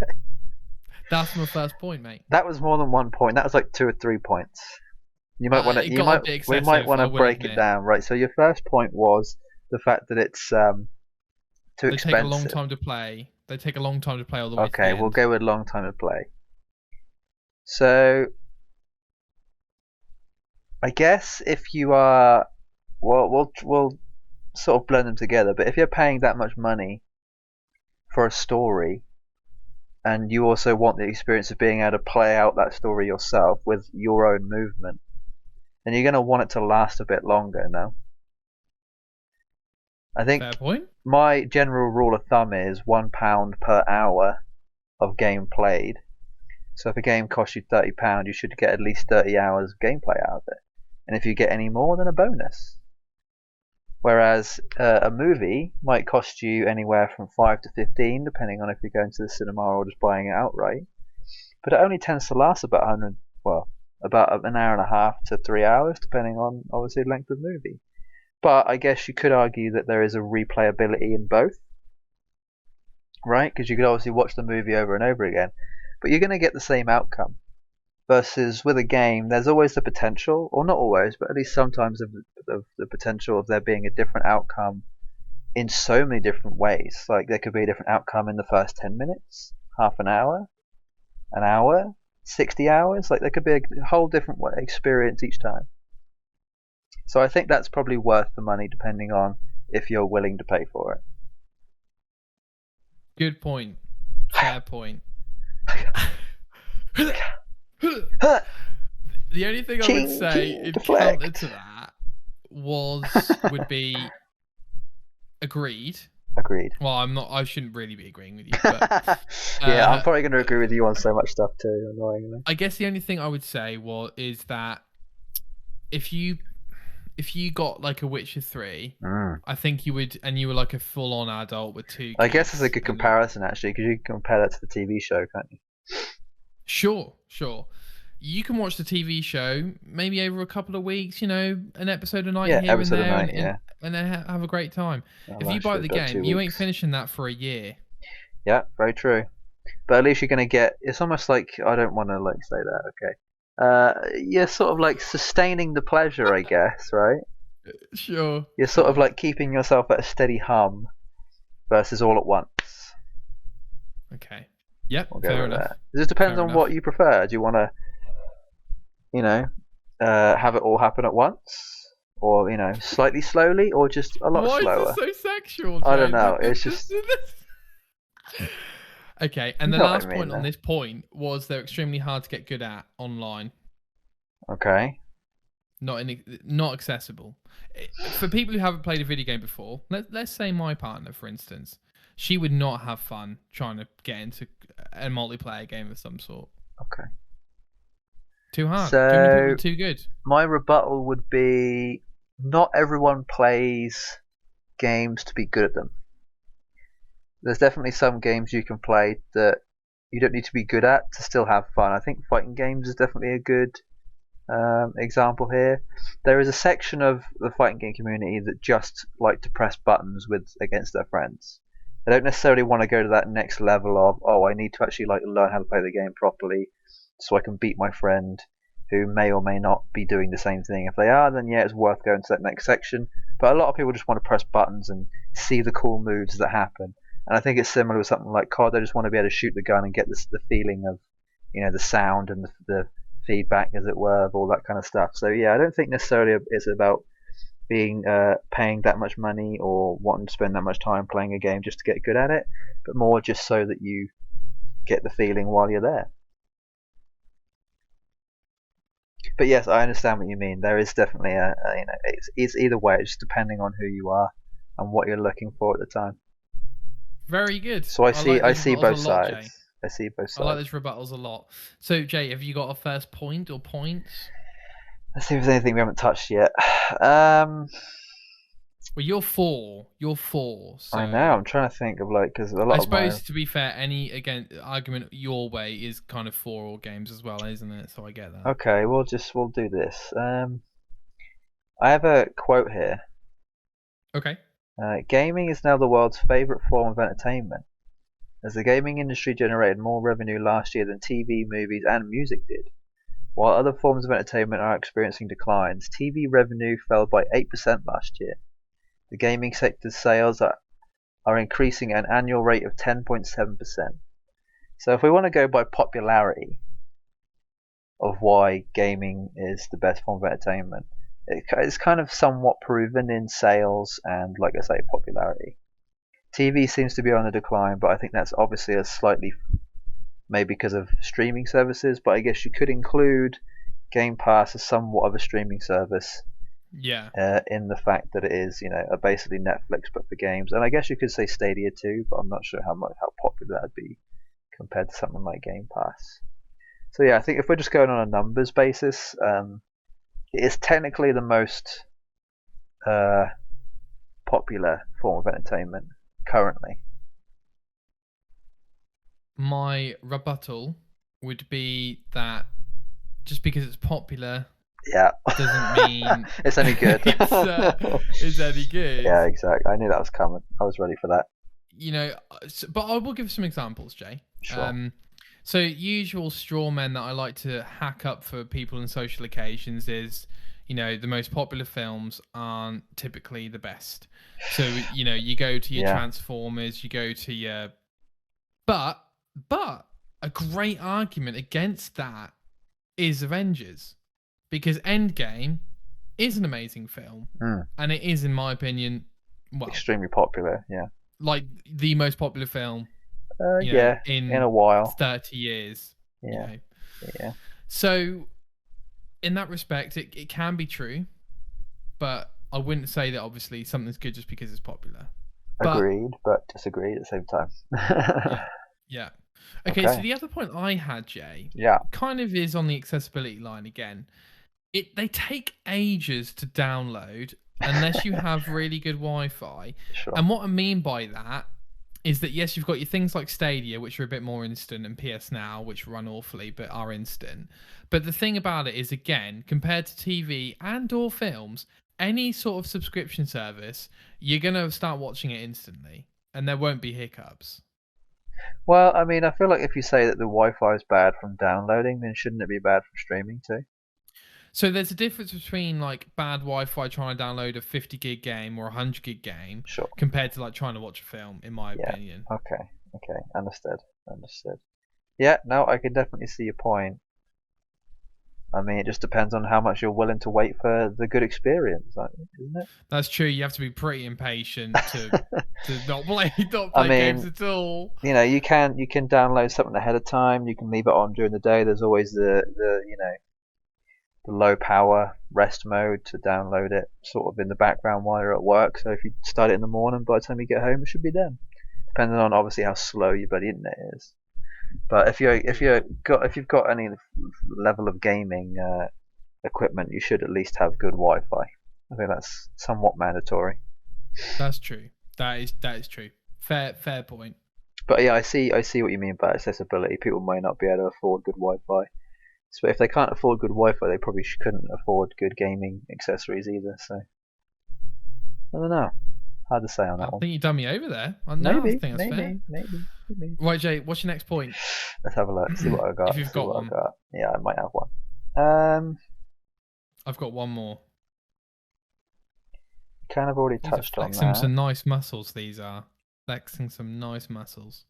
That's my first point, mate. That was more than 1 point. That was like 2 or 3 points. You might want to. We might want to break it down, right? So your first point was the fact that it's too expensive. They take a long time to play. They take a long time to play all the way. Okay, we'll go with long time to play. So I guess if you are, well, we'll sort of blend them together. But if you're paying that much money for a story, and you also want the experience of being able to play out that story yourself with your own movement, then you're going to want it to last a bit longer. No, I think Fair point. my general rule of thumb is £1 per hour of game played. So if a game costs you £30, you should get at least 30 hours of gameplay out of it. And if you get any more, then a bonus. Whereas a movie might cost you anywhere from 5 to 15, depending on if you're going to the cinema or just buying it outright. But it only tends to last about about an hour and a half to 3 hours, depending on obviously the length of the movie. But I guess you could argue that there is a replayability in both, right? Because you could obviously watch the movie over and over again, but you're going to get the same outcome. Versus with a game, there's always the potential, or not always, but at least sometimes the potential of there being a different outcome in so many different ways. Like there could be a different outcome in the first 10 minutes, half an hour, 60 hours. Like there could be a whole different experience each time. So I think that's probably worth the money, depending on if you're willing to pay for it. Good point. Fair point. The only thing I would say in counter to that would be agreed. Agreed. Well, I shouldn't really be agreeing with you, but yeah, I'm probably going to agree with you on so much stuff too. Annoyingly. I guess the only thing I would say is that if you got like a Witcher 3, I think you would, and you were like a full-on adult with 2 kids. I guess it's a good comparison actually, because you can compare that to the TV show, can't you? Sure. You can watch the TV show maybe over a couple of weeks, an episode a night here and there, and then have a great time. If you buy the game, you ain't finishing that for a year. Yeah, very true. But at least you're going to get, it's almost like, I don't want to like say that, okay. You're sort of like sustaining the pleasure, I guess, right? Sure. You're sort of like keeping yourself at a steady hum versus all at once. Okay. Yep, fair enough. It just depends on what you prefer. Do you want to, have it all happen at once? Or, slightly slowly? Or just a lot slower? Why is this so sexual, Jay? I don't know. It's just... Okay, and the last point on this point was they're extremely hard to get good at online. Okay. Not accessible. For people who haven't played a video game before, let's say my partner, for instance, she would not have fun trying to get into a multiplayer game of some sort. Okay. Too hard. So, too many people, too good. My rebuttal would be, not everyone plays games to be good at them. There's definitely some games you can play that you don't need to be good at to still have fun. I think fighting games is definitely a good example here. There is a section of the fighting game community that just like to press buttons against their friends. They don't necessarily want to go to that next level of, I need to actually like learn how to play the game properly so I can beat my friend who may or may not be doing the same thing. If they are, then yeah, it's worth going to that next section. But a lot of people just want to press buttons and see the cool moves that happen. And I think it's similar with something like COD. They just want to be able to shoot the gun and get the feeling of, the sound and the feedback, as it were, of all that kind of stuff. So yeah, I don't think necessarily it's about being paying that much money or wanting to spend that much time playing a game just to get good at it, but more just so that you get the feeling while you're there. But yes, I understand what you mean. There is definitely it's either way. It's just depending on who you are and what you're looking for at the time. Very good. So I see both sides. I see both sides. I like those rebuttals a lot. So Jay, have you got a first point or points? Let's see if there's anything we haven't touched yet. Well, you're four. So I know. I'm trying to think of because a lot. I suppose to be fair, argument your way is kind of for all games as well, isn't it? So I get that. Okay, we'll do this. I have a quote here. Okay. Gaming is now the world's favorite form of entertainment, as the gaming industry generated more revenue last year than TV, movies, and music did. While other forms of entertainment are experiencing declines, TV revenue fell by 8% last year. The gaming sector's sales are increasing at an annual rate of 10.7%. So if we want to go by popularity, of why gaming is the best form of entertainment. It's kind of somewhat proven in sales and, like I say, popularity. TV seems to be on the decline, but I think that's obviously a slightly, maybe because of streaming services, but I guess you could include Game Pass as somewhat of a streaming service. Yeah. In the fact that it is, basically Netflix but for games, and I guess you could say Stadia too, but I'm not sure how popular that'd be compared to something like Game Pass. So yeah, I think if we're just going on a numbers basis, it is technically the most popular form of entertainment currently. My rebuttal would be that just because it's popular, doesn't mean it's any good. it's any good. Yeah, exactly. I knew that was coming. I was ready for that. But I will give some examples, Jay. Sure. So usual straw men that I like to hack up for people on social occasions is, the most popular films aren't typically the best. So, you go to your Transformers, you go to your... But a great argument against that is Avengers. Because Endgame is an amazing film. And it is, in my opinion, extremely popular, yeah. Like the most popular film in a while. 30 years. Yeah. Yeah. So in that respect, it can be true, but I wouldn't say that obviously something's good just because it's popular. Agreed, but disagreed at the same time. Yeah. Okay, so the other point I had, Jay, kind of is on the accessibility line again. They take ages to download unless you have really good Wi-Fi. Sure. And what I mean by that is that, yes, you've got your things like Stadia, which are a bit more instant, and PS Now, which run awfully but are instant. But the thing about it is, again, compared to TV and or films, any sort of subscription service, you're going to start watching it instantly, and there won't be hiccups. Well, I mean, I feel like if you say that the Wi-Fi is bad from downloading, then shouldn't it be bad from streaming too? So there's a difference between like bad Wi-Fi trying to download a 50 gig game or a 100 gig game, compared to like trying to watch a film, in my opinion. Okay, understood. Yeah, no, I can definitely see your point. I mean, it just depends on how much you're willing to wait for the good experience, isn't it? That's true. You have to be pretty impatient to not play games at all. You can download something ahead of time. You can leave it on during the day. There's always the low power rest mode to download it sort of in the background while you're at work. So if you start it in the morning, by the time you get home, it should be done. Depending on obviously how slow your bloody internet is. But if you've got any level of gaming equipment, you should at least have good Wi-Fi. I think that's somewhat mandatory. That's true. That is true. Fair point. But yeah, I see what you mean by accessibility. People may not be able to afford good Wi-Fi. So if they can't afford good Wi-Fi, they probably couldn't afford good gaming accessories either. So I don't know. Hard to say on that one. I think you done me over there. Maybe. Right, Jay, what's your next point? Let's have a look. See what I got. If you've got one. Yeah, I might have one. I've got one more. Kind of already touched on that. Flexing some nice muscles, these are. Flexing some nice muscles.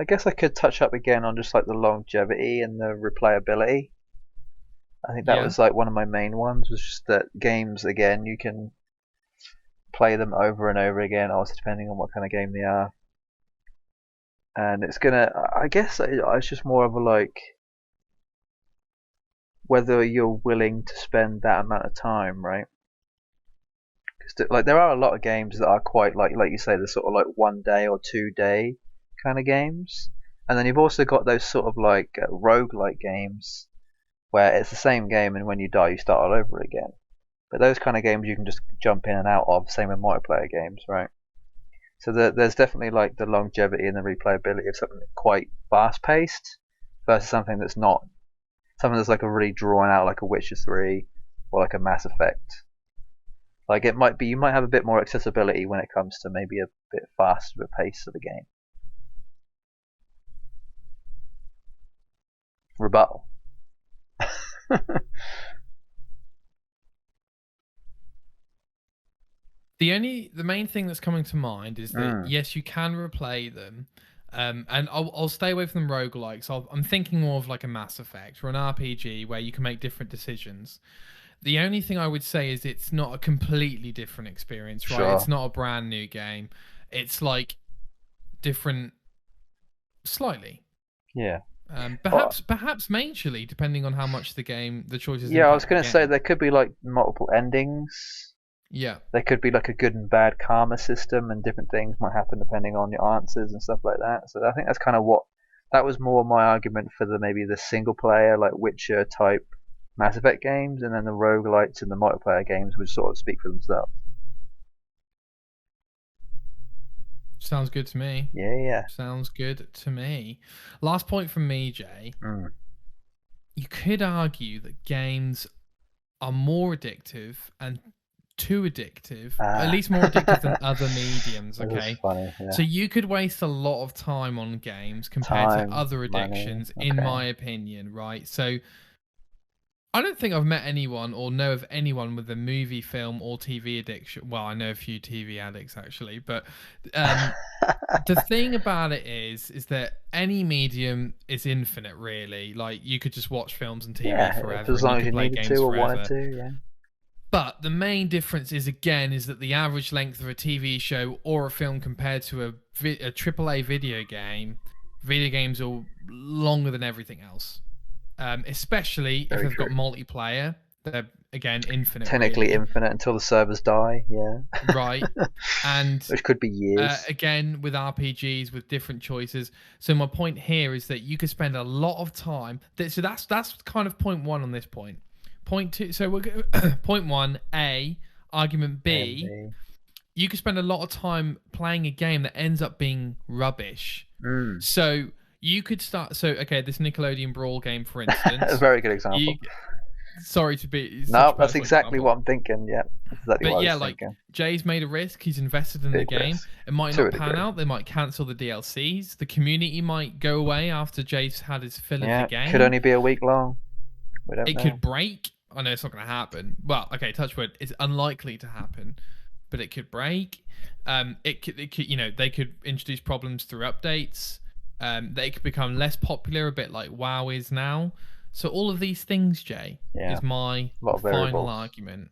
I guess I could touch up again on just like the longevity and the replayability. I think that was like one of my main ones, was just that games, again, you can play them over and over again, also depending on what kind of game they are. And it's gonna, I guess it's just more of a like, whether you're willing to spend that amount of time, right? Because like there are a lot of games that are quite like you say, the sort of like 1 day or 2 day kind of games, and then you've also got those sort of like roguelike games where it's the same game and when you die you start all over again. But those kind of games you can just jump in and out of, same with multiplayer games, right? So there's definitely like the longevity and the replayability of something quite fast paced versus something that's not, something that's like a really drawn out, like a Witcher 3 or like a Mass Effect. Like it might be, you might have a bit more accessibility when it comes to maybe a bit faster pace of a game. Rebuttal. The main thing that's coming to mind is that yes, you can replay them, and I'll stay away from roguelikes. I'm thinking more of like a Mass Effect or an RPG where you can make different decisions. The only thing I would say is it's not a completely different experience, right? Sure. It's not a brand new game. It's like different, slightly. Yeah. Perhaps majorly, depending on how much the choices. Yeah, I was going to say there could be like multiple endings. Yeah. There could be like a good and bad karma system, and different things might happen depending on your answers and stuff like that. So I think that's kind of that was more my argument for maybe the single player, like Witcher type Mass Effect games, and then the roguelites and the multiplayer games would sort of speak for themselves. Sounds good to me. Yeah. Sounds good to me. Last point from me, Jay. You could argue that games are more addictive and too addictive, at least more addictive than other mediums, okay? Funny, yeah. So you could waste a lot of time on games compared to other addictions, in my opinion, right? So I don't think I've met anyone or know of anyone with a movie, film, or TV addiction. Well, I know a few TV addicts actually, but the thing about it is that any medium is infinite, really. Like you could just watch films and TV forever, as long as you play needed games to or forever. wanted to, yeah. But the main difference is that the average length of a TV show or a film compared to a AAA video games are longer than everything else. Especially if they've got multiplayer. They're, again, infinite. Technically infinite until the servers die, yeah. Right. And which could be years. Again, with RPGs, with different choices. So my point here is that you could spend a lot of time. So that's kind of point one on this point. Point two. So we're point one, A, argument B. You could spend a lot of time playing a game that ends up being rubbish. So you could start. So okay, this Nickelodeon Brawl game, for instance. A very good example. Sorry to be. No, that's exactly what I'm thinking. Yeah, exactly. But yeah, like Jay's made a risk. He's invested in the game. It might not pan out. They might cancel the DLCs. The community might go away after Jay's had his fill of the game. Could only be a week long. It could break. I know it's not going to happen. Well, okay, touch wood. It's unlikely to happen, but it could break. It could. They could introduce problems through updates. They could become less popular, a bit like WoW is now. So all of these things, Jay, is my final argument.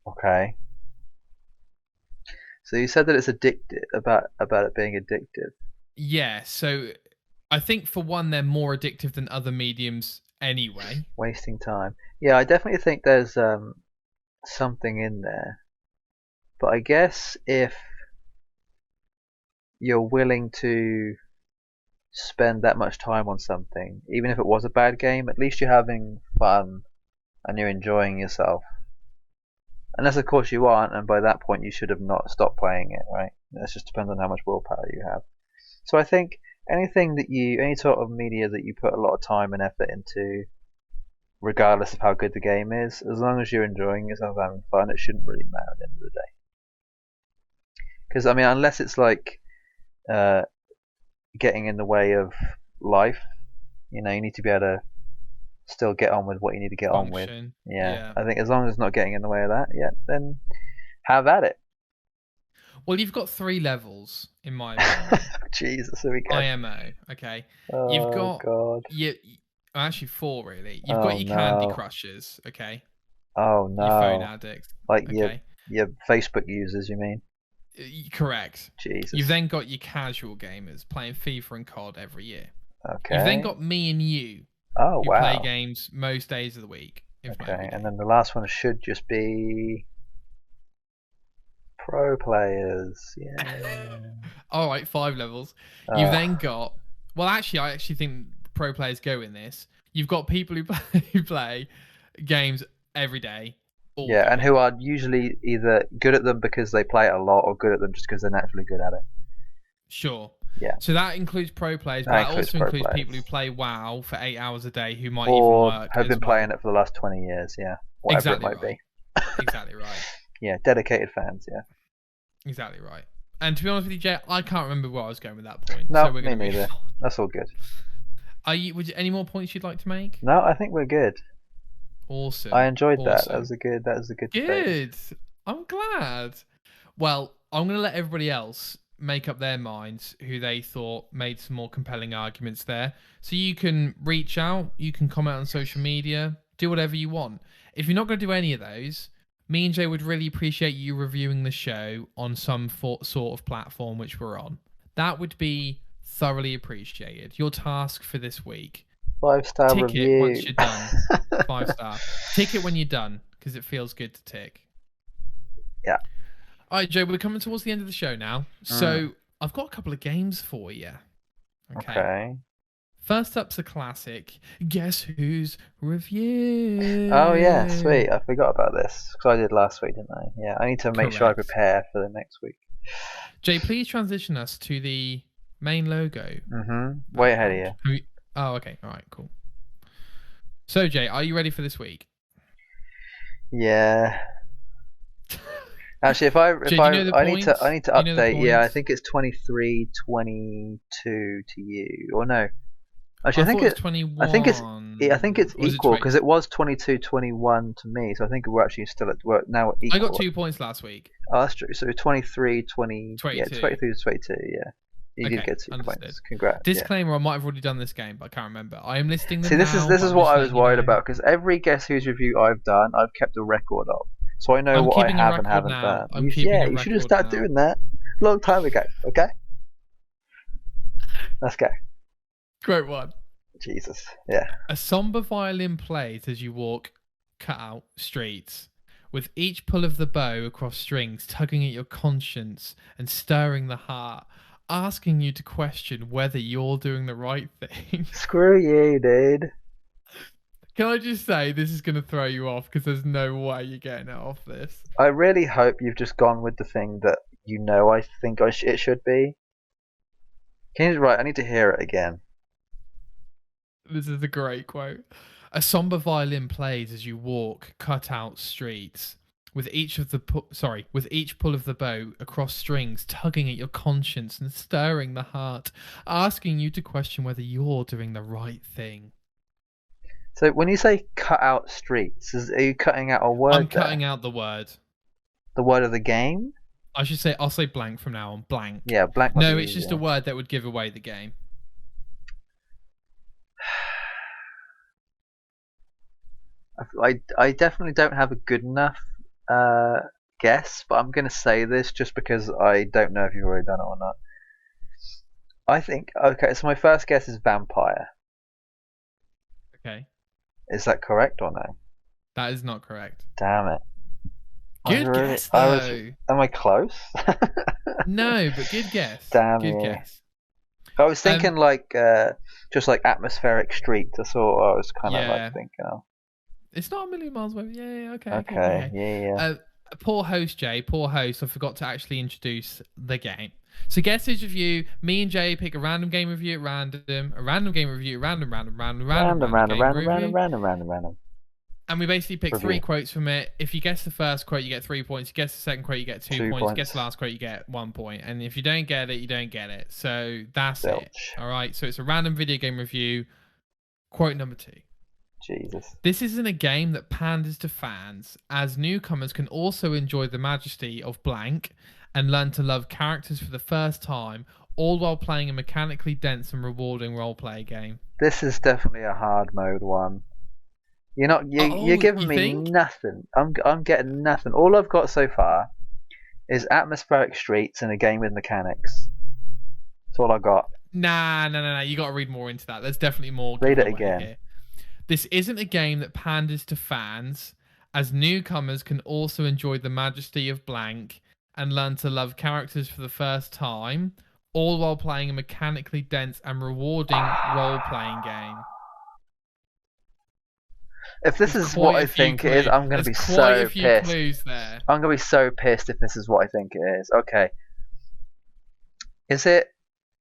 Okay. So you said that it's addictive, about it being addictive. Yeah, so I think for one, they're more addictive than other mediums anyway. Wasting time. Yeah, I definitely think there's something in there. But I guess if you're willing to spend that much time on something, even if it was a bad game, at least you're having fun and you're enjoying yourself. Unless of course you aren't, and by that point you should have not stopped playing it, right? It just depends on how much willpower you have. So I think any sort of media that you put a lot of time and effort into, regardless of how good the game is, as long as you're enjoying yourself, having fun, it shouldn't really matter at the end of the day. Because I mean, unless it's like getting in the way of life, you need to be able to still get on with what you need to get on with. Yeah, I think as long as it's not getting in the way of that, then have at it. Well, you've got 3 levels in my opinion. Jesus, here we go. IMO, okay. Oh, you've got God. Actually 4 really. You've got your Candy Crushers, okay. Oh no. Your phone addicts, like your Facebook users, you mean? Correct. Jesus. You've then got your casual gamers playing FIFA and COD every year. Okay. You've then got me and you. Oh, who wow. play games most days of the week. Okay, and then the last one should just be pro players. Yeah. All right, 5 levels. You've then got. Well, actually, I actually think pro players go in this. You've got people who play games every day. Yeah, and who are usually either good at them because they play it a lot, or good at them just because they're naturally good at it. Sure. Yeah. So that includes pro players, but that also includes people who play WoW for 8 hours a day who might even work. Have been playing it for the last 20 years, yeah. Whatever it might be. Exactly right. Yeah, dedicated fans, yeah. Exactly right. And to be honest with you, Jay, I can't remember where I was going with that point. No, so we're me neither. That's all good. Any more points you'd like to make? No, I think we're good. Awesome. I enjoyed that. That was a good debate. Good. I'm glad. Well, I'm going to let everybody else make up their minds who they thought made some more compelling arguments there. So you can reach out, you can comment on social media, do whatever you want. If you're not going to do any of those, me and Jay would really appreciate you reviewing the show on some sort of platform which we're on. That would be thoroughly appreciated. Your task for this week. 5-star tick review. It once you're done. 5-star. Tick it when you're done, because it feels good to tick. Yeah. All right, Joe, we're coming towards the end of the show now. So I've got a couple of games for you. Okay. First up's a classic. Guess Who's Review? Oh, yeah, sweet. I forgot about this, because I did last week, didn't I? Yeah, I need to make sure I prepare for the next week. Jay, please transition us to the main logo. Way ahead of you. Oh, okay. All right, cool. So, Jay, are you ready for this week? Yeah. Actually, I need to update. Yeah, I think it's 23-22 to you, or no? Actually, I think it's 21. I think it's equal because it was 22-21 to me. So I think we're actually still we're now equal. I got 2 points last week. Oh, that's true. So 23-20. 22. Yeah, 23-22. Yeah. You did get 2 points. Congrats. Disclaimer: I might have already done this game, but I can't remember. I am listing them. See, this now, is what I was worried about, because every Guess Who's review I've done, I've kept a record of, so I know what I have and haven't done. You should have started doing that a long time ago. Okay. Let's go. Great one. Jesus. Yeah. A somber violin plays as you walk cut out streets, with each pull of the bow across strings tugging at your conscience and stirring the heart, asking you to question whether you're doing the right thing. Screw you, dude. Can I just say, this is going to throw you off, because there's no way you're getting it off this. I really hope you've just gone with the thing that you know I think it should be. I need to hear it again. This is a great quote. A somber violin plays as you walk cut out streets, with each pull of the bow across strings tugging at your conscience and stirring the heart, asking you to question whether you're doing the right thing. So when you say cut out streets, are you cutting out a word? I'm cutting out the word. The word of the game? I'll say blank from now on. Blank. Yeah, blank. No, it's just a word that would give away the game. I definitely don't have a good enough guess, but I'm going to say this just because I don't know if you've already done it or not. I think, okay, so my first guess is vampire. Okay. Is that correct or no? That is not correct. Damn it. Good guess, though. Am I close? No, but good guess. Damn good guess. I was thinking just like atmospheric street. That's all I was kind of like thinking of. It's not a million miles away. Yeah, okay. Okay, yeah. Poor host, Jay. Poor host. I forgot to actually introduce the game. So Guess Who's Review, me and Jay pick a random game review at random, a random game review, random. And we basically pick 3 quotes from it. If you guess the first quote, you get 3 points. You guess the second quote, you get 2 points. You guess the last quote, you get 1 point. And if you don't get it, you don't get it. So that's it. All right. So it's a random video game review. Quote number 2. Jesus. This isn't a game that panders to fans, as newcomers can also enjoy the majesty of blank and learn to love characters for the first time, all while playing a mechanically dense and rewarding roleplay game. This is definitely a hard mode one. You're giving me nothing. I'm getting nothing. All I've got so far is atmospheric streets and a game with mechanics. That's all I got. Nah. You got to read more into that. There's definitely more. Read it again. Here. This isn't a game that panders to fans, as newcomers can also enjoy the majesty of blank and learn to love characters for the first time, all while playing a mechanically dense and rewarding role-playing game. If this is what I think it is, I'm going to be so pissed. I'm going to be so pissed if this is what I think it is. Okay. Is it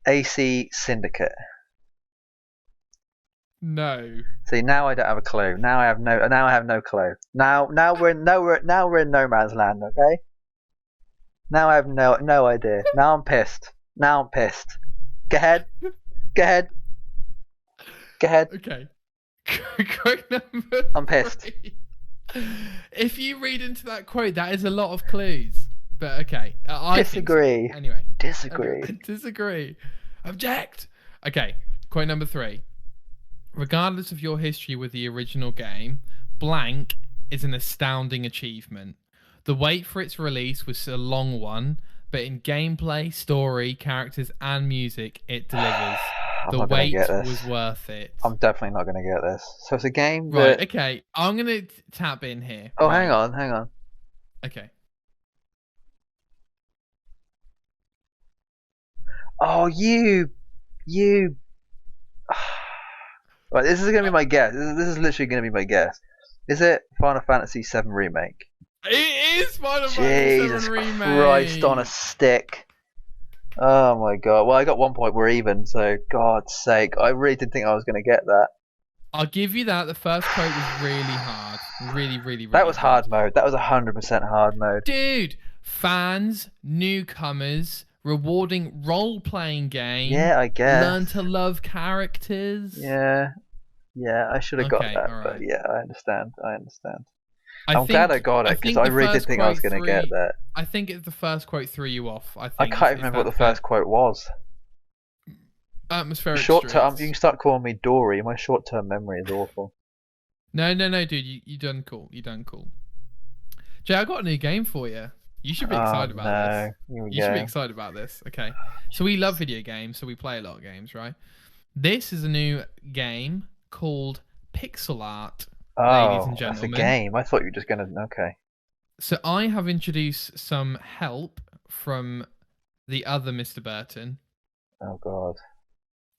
AC Syndicate? No. See, now I don't have a clue. Now I have no clue. Now we're in no man's land, okay? Now I have no idea. Now I'm pissed. Go ahead. Okay. Quote number I'm pissed. 3. If you read into that quote, that is a lot of clues. But okay, I Disagree. think so. Anyway, Disagree. Okay. Disagree. Object. Okay, quote number 3. Regardless of your history with the original game, blank is an astounding achievement. The wait for its release was a long one, but in gameplay, story, characters, and music, it delivers. The wait was worth it. I'm definitely not going to get this. So it's a game that... Right, okay. I'm going to tap in here. Oh, right. hang on. Okay. Oh, you... Right, this is going to be my guess. This is literally going to be my guess. Is it Final Fantasy VII Remake? It is Final Fantasy VII Remake. Jesus Christ on a stick. Oh my god. Well, I got 1 point. We're even, so God's sake. I really didn't think I was going to get that. I'll give you that. The first quote was really hard. Really that was hard mode. That was 100% hard mode. Dude, fans, newcomers, rewarding role-playing game. Yeah, I guess. Learn to love characters. Yeah, I should have got that, right. but yeah, I understand. I'm glad I got it, because I really did think I was going to get that. I think the first quote threw you off. I can't even remember what the first quote was. Atmospheric short-term. You can start calling me Dory. My short-term memory is awful. No, dude. You done cool. Jay, I got a new game for you. You should be excited about this. You should be excited about this. Okay. So we love video games, so we play a lot of games, right? This is a new game called Pixel Art, ladies and gentlemen. That's a game. I thought you were just going to... Okay. So I have introduced some help from the other Mr. Burton. Oh, God.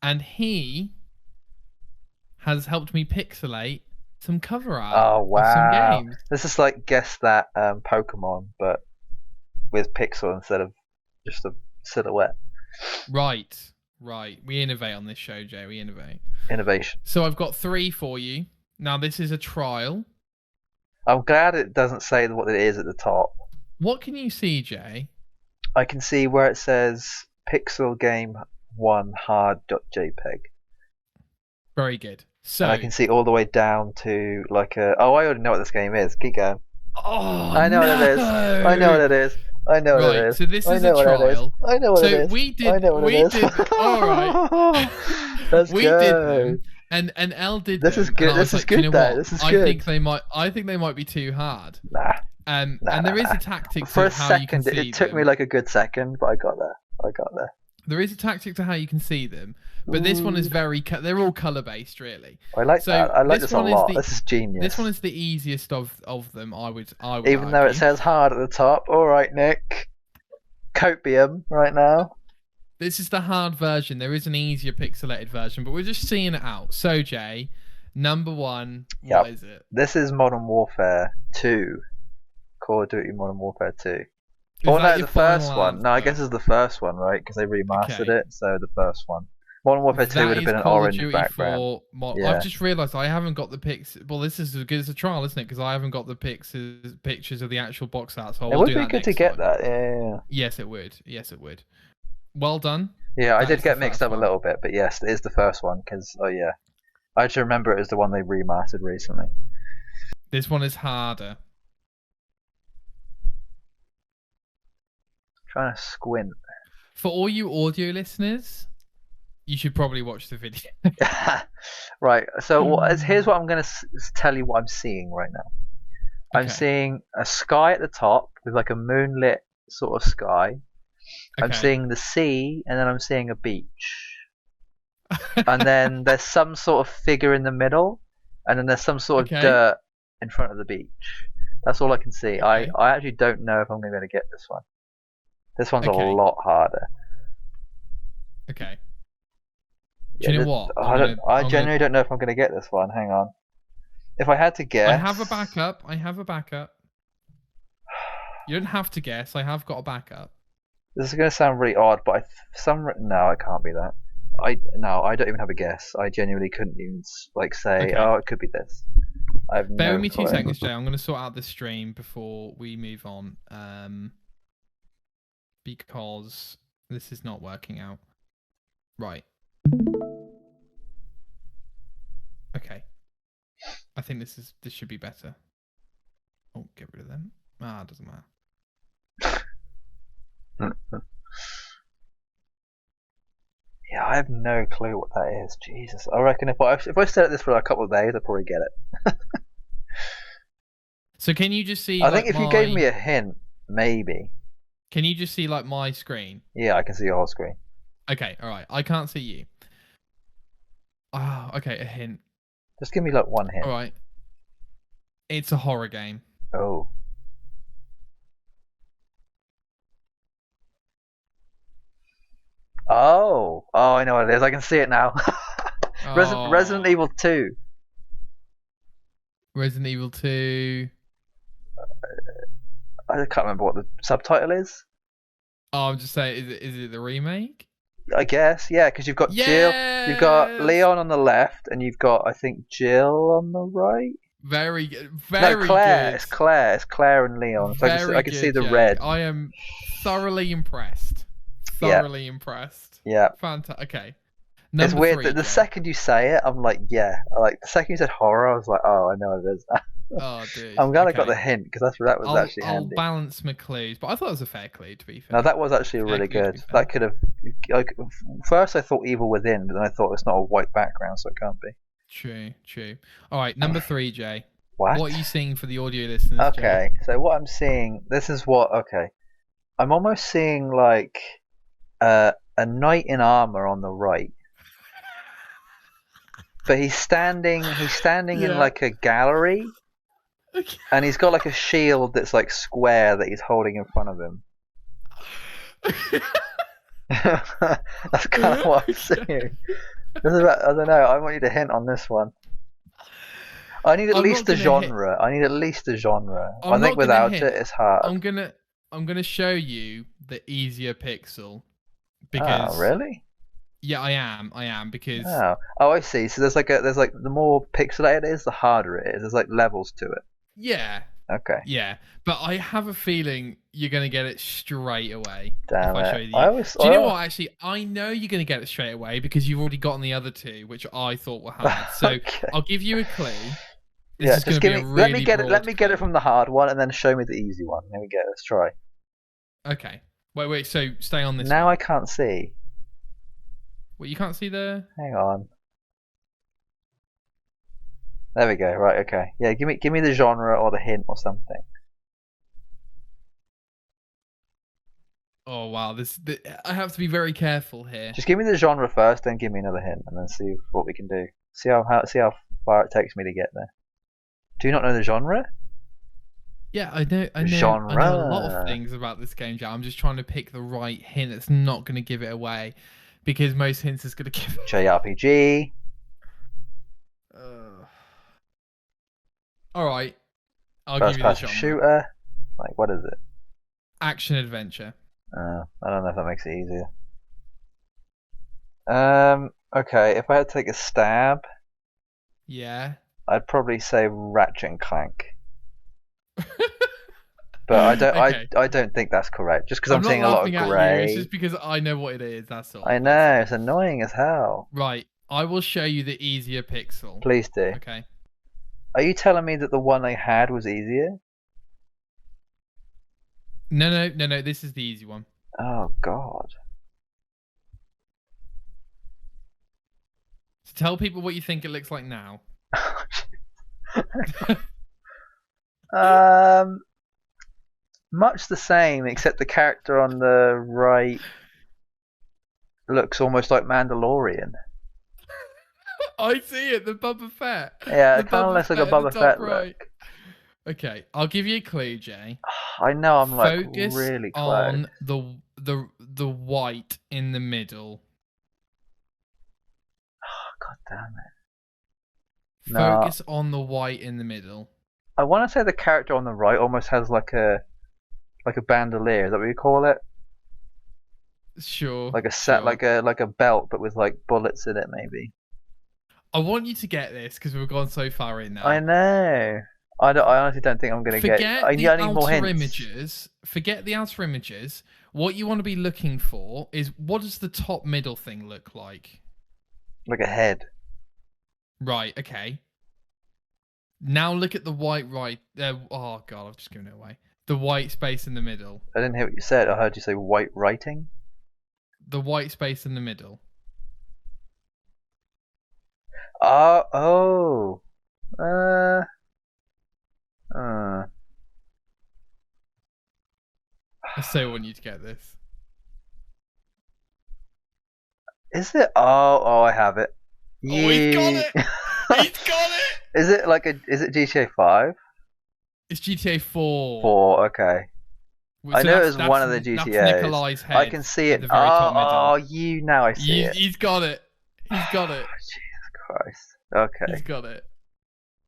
And he has helped me pixelate some cover art. Oh, wow. Of some games. This is like Guess That Pokemon, but with pixel instead of just a silhouette. Right. We innovate on this show, Jay. We innovate. Innovation. So I've got 3 for you. Now, this is a trial. I'm glad it doesn't say what it is at the top. What can you see, Jay? I can see where it says Pixel Game 1 hard.jpg. Very good. So and I can see all the way down to like a... Oh, I already know what this game is. Keep going. Oh, I know what it is. I know what it is. I know what it is. So this is a trial. I know what it is. So we did. All right. Let's we go. did them, and L did. This is good. This is good. You know what? This is good. I think they might be too hard. Nah. And there is a tactic for to a how second. You can see it took them. me like a good second, but I got there. There is a tactic to how you can see them, but this one is very... They're all colour-based, really. I like that. I like this a lot. This is genius. This one is the easiest of them, I would Even though it says hard at the top. All right, Nick. Copium right now. This is the hard version. There is an easier pixelated version, but we're just seeing it out. So, Jay, number 1, what is it? This is Modern Warfare 2. Call of Duty Modern Warfare 2. Oh no, the first one. No, I guess it's the first one, right? Because they remastered it, so the first one. Modern Warfare 2 would have been an orange background. I've just realised I haven't got the pics. Well, this is as good as a trial, isn't it? Because I haven't got the pictures of the actual box art. So it would be good to get that. Yeah. Yes, it would. Well done. Yeah, I did get mixed up a little bit, but yes, it is the first one. Because I actually remember it as the one they remastered recently. This one is harder. Trying to squint. For all you audio listeners, you should probably watch the video. Right. So here's what I'm going to tell you what I'm seeing right now. I'm seeing a sky at the top with like a moonlit sort of sky. I'm seeing the sea, and then I'm seeing a beach. And then there's some sort of figure in the middle, and then there's some sort of dirt in front of the beach. That's all I can see. I actually don't know if I'm going to be able to get this one. This one's a lot harder. Okay. Do you know what? I genuinely don't know if I'm going to get this one. Hang on. If I had to guess... I have a backup. You don't have to guess. I have got a backup. This is going to sound really odd, but no, it can't be that. I don't even have a guess. I genuinely couldn't even say, it could be this. Bear with me 2 seconds, Jay. I'm going to sort out this stream before we move on. Because this is not working out. Right. Okay. I think this should be better. Oh, get rid of them. Ah, doesn't matter. Yeah, I have no clue what that is. Jesus, I reckon if I stayed at this for a couple of days, I'd probably get it. So can you just see? I think if you gave me a hint, maybe. Can you just see like my screen? Yeah, I can see your whole screen. Okay, all right. I can't see you. Oh, okay. A hint. Just give me like one hint. All right. It's a horror game. Oh. Oh, I know what it is. I can see it now. Resident Evil 2. Resident Evil 2. I can't remember what the subtitle is. Oh, I'm just saying, is it the remake? I guess, yeah, because you've got Jill, you've got Leon on the left, and you've got, I think, Jill on the right. Very good. Very Claire. good. It's Claire and Leon. So I can see the red. I am thoroughly impressed. Thoroughly impressed. Yeah. Fantastic. Okay. It's weird that the second you say it, I'm like, yeah. Like the second you said horror, I was like, oh, I know what it is. Oh, dude. I'm glad I got the hint because that was actually handy. I'll balance my clues, but I thought it was a fair clue, to be fair. No, that was actually really good. That could have. Like, first, I thought Evil Within, but then I thought it's not a white background, so it can't be. True. All right, number 3, Jay. What are you seeing for the audio listeners? Okay, Jay? So what I'm seeing, this is what. Okay, I'm almost seeing like a knight in armor on the right. But he's standing in like a gallery, and he's got like a shield that's like square that he's holding in front of him. That's kind of what I'm seeing. I don't know. I want you to hint on this one. I need at least a genre. I think without it, it's hard. I'm gonna show you the easier pixel because. Oh, really? Yeah, I am because. Oh, I see. So there's like the more pixelated it is, the harder it is. There's like levels to it. Yeah. Okay. Yeah, but I have a feeling you're gonna get it straight away. Damn if I show it. you. Do you know what? Actually, I know you're gonna get it straight away because you've already gotten the other two, which I thought were hard. So Okay. I'll give you a clue. Just give me. Let me get it from the hard one, and then show me the easy one. There we go. Let's try. Okay. Wait. So stay on this. Now one. I can't see. Well, you can't see the. Hang on. There we go. Right. Okay. Yeah. Give me the genre or the hint or something. Oh wow! I have to be very careful here. Just give me the genre first, then give me another hint, and then see what we can do. See how far it takes me to get there. Do you not know the genre? Yeah, I know. Genre. I know a lot of things about this game, Jack. I'm just trying to pick the right hint that's not going to give it away, because most hints is going to give it. JRPG. All right, I'll First give you the person genre. shooter. Like, what is it? Action adventure. I don't know if that makes it easier. Okay, if I had to take a stab, yeah, I'd probably say Ratchet and Clank. But I don't think that's correct. Just because I'm seeing a lot of grey. It's just because I know what it is. That's all. I know, it's annoying as hell. Right, I will show you the easier pixel. Please do. Okay. Are you telling me that the one I had was easier? No. This is the easy one. Oh God. So tell people what you think it looks like now. Much the same, except the character on the right looks almost like Mandalorian. I see it, the Boba Fett. Yeah, it kind of looks like a Boba Fett right. look. Okay, I'll give you a clue, Jay. I know I'm like Focus really close. on the white in the middle. Oh, God damn it. Focus on the white in the middle. I want to say the character on the right almost has like a bandolier. Is that what you call it? Sure. Like a set, sure. like a belt, but with like bullets in it, maybe. I want you to get this because we've gone so far in now. I know. I honestly don't think I'm going to get it. I need more hints. Images. Forget the outer images. What you want to be looking for is what does the top middle thing look like? Like a head. Right, okay. Now look at the white right. Oh god, I've just given it away. The white space in the middle. I didn't hear what you said. I heard you say white writing. The white space in the middle. Oh. I so want you to get this. Is it? Oh, I have it. Oh, he's got it! He's got it! Is it is it GTA 5? It's GTA 4. 4, okay. So I know it was one of the GTAs. That's Nikolai's head. I can see it. Now I see it. He's got it. He's got it. Jesus Christ. Okay. He's got it.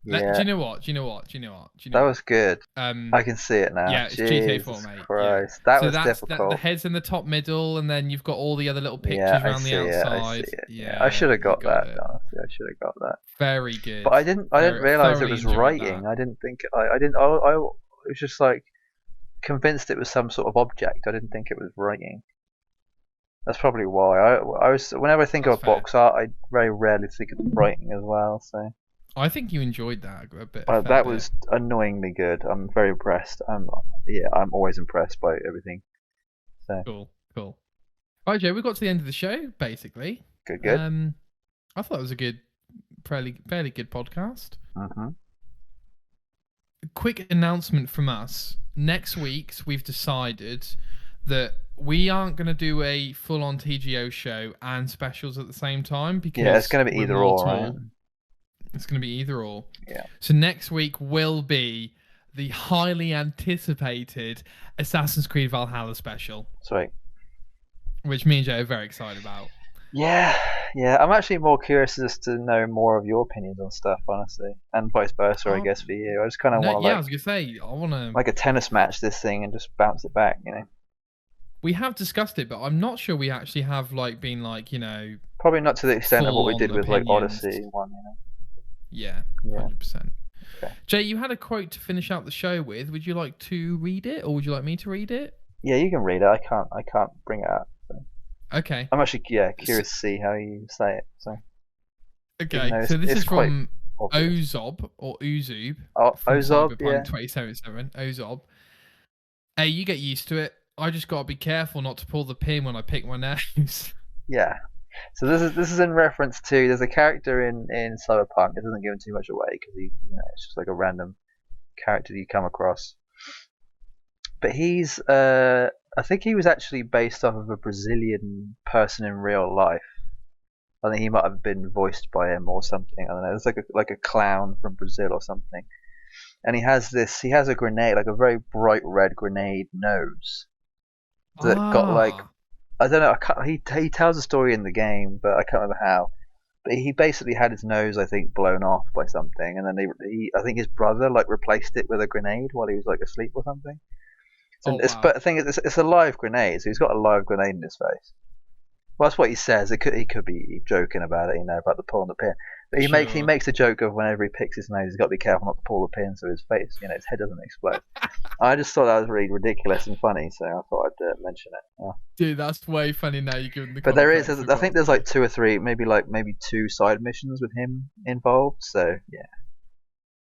Yeah. Do you know what? That was good. I can see it now. Yeah, it's GTA 4, mate. Christ. Yeah. That was difficult. The head's in the top middle, and then you've got all the other little pictures around the outside. Yeah, I should have got that. Honestly, I should have got that. Very good. But I didn't realize it was writing. I didn't think. I was just like convinced it was some sort of object. I didn't think it was writing. That's probably why. I was whenever I think of box art, I very rarely think of writing as well. So. I think you enjoyed that a bit. That was annoyingly good. I'm very impressed. I'm always impressed by everything. So. Cool. All right, Joe, we got to the end of the show, basically. Good. I thought it was a good, fairly good podcast. Mm-hmm. Quick announcement from us. Next week's, we've decided that we aren't going to do a full-on TGO show and specials at the same time because it's going to be either or, right? It's going to be either or. Yeah. So next week will be the highly anticipated Assassin's Creed Valhalla special. Sweet. Which me and Jay are very excited about. Yeah. I'm actually more curious just to know more of your opinions on stuff, honestly, and vice versa, I guess, for you. I just kind of want to. Yeah, I was gonna say I want to like a tennis match this thing and just bounce it back, you know. We have discussed it, but I'm not sure we actually have been Probably not to the extent of what we did with Odyssey one, you know. Yeah, 100%. Okay. Jay, you had a quote to finish out the show with. Would you like to read it, or would you like me to read it? Yeah, you can read it. I can't bring it up. So. Okay. I'm actually curious to see how you say it. So. Okay, so this is from Ozob or Uzub. Oh, Ozob, yeah. 2077. Ozob. Hey, you get used to it. I just gotta be careful not to pull the pin when I pick my nose. Yeah. So this is in reference to there's a character in Cyberpunk. It doesn't give him too much away because it's just like a random character you come across. But he's I think he was actually based off of a Brazilian person in real life. I think he might have been voiced by him or something. I don't know. It's like a clown from Brazil or something. And he has a grenade, like a very bright red grenade nose that got I don't know. He tells a story in the game, but I can't remember how. But he basically had his nose, I think, blown off by something, and then I think his brother replaced it with a grenade while he was asleep or something. So but the thing is, it's a live grenade, so he's got a live grenade in his face. Well, that's what he says. He could be joking about it, about the pulling the pin. But he makes a joke of whenever he picks his nose, he's got to be careful not to pull the pin so his face, his head doesn't explode. I just thought that was really ridiculous and funny, so I thought I'd mention it. Yeah. Dude, that's way funny now. You're giving the. But there is, I think there's 2 or 3, maybe 2 side missions with him involved. So yeah,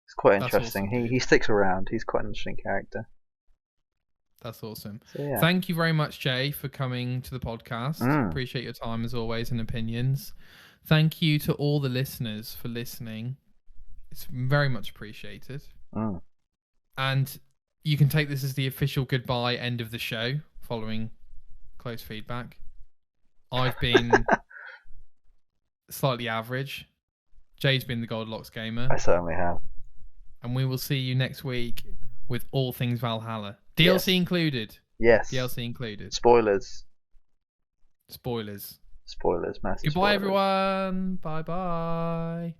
it's quite interesting. Awesome, he sticks around. He's quite an interesting character. That's awesome. So, yeah. Thank you very much, Jay, for coming to the podcast. Appreciate your time as always and opinions. Thank you to all the listeners for listening. It's very much appreciated. And you can take this as the official goodbye end of the show following close feedback. I've been slightly average. Jay's been the Goldilocks Gamer. I certainly have. And we will see you next week with all things Valhalla. DLC included. Yes. DLC included. Spoilers. Massive Goodbye, everyone. Bye-bye.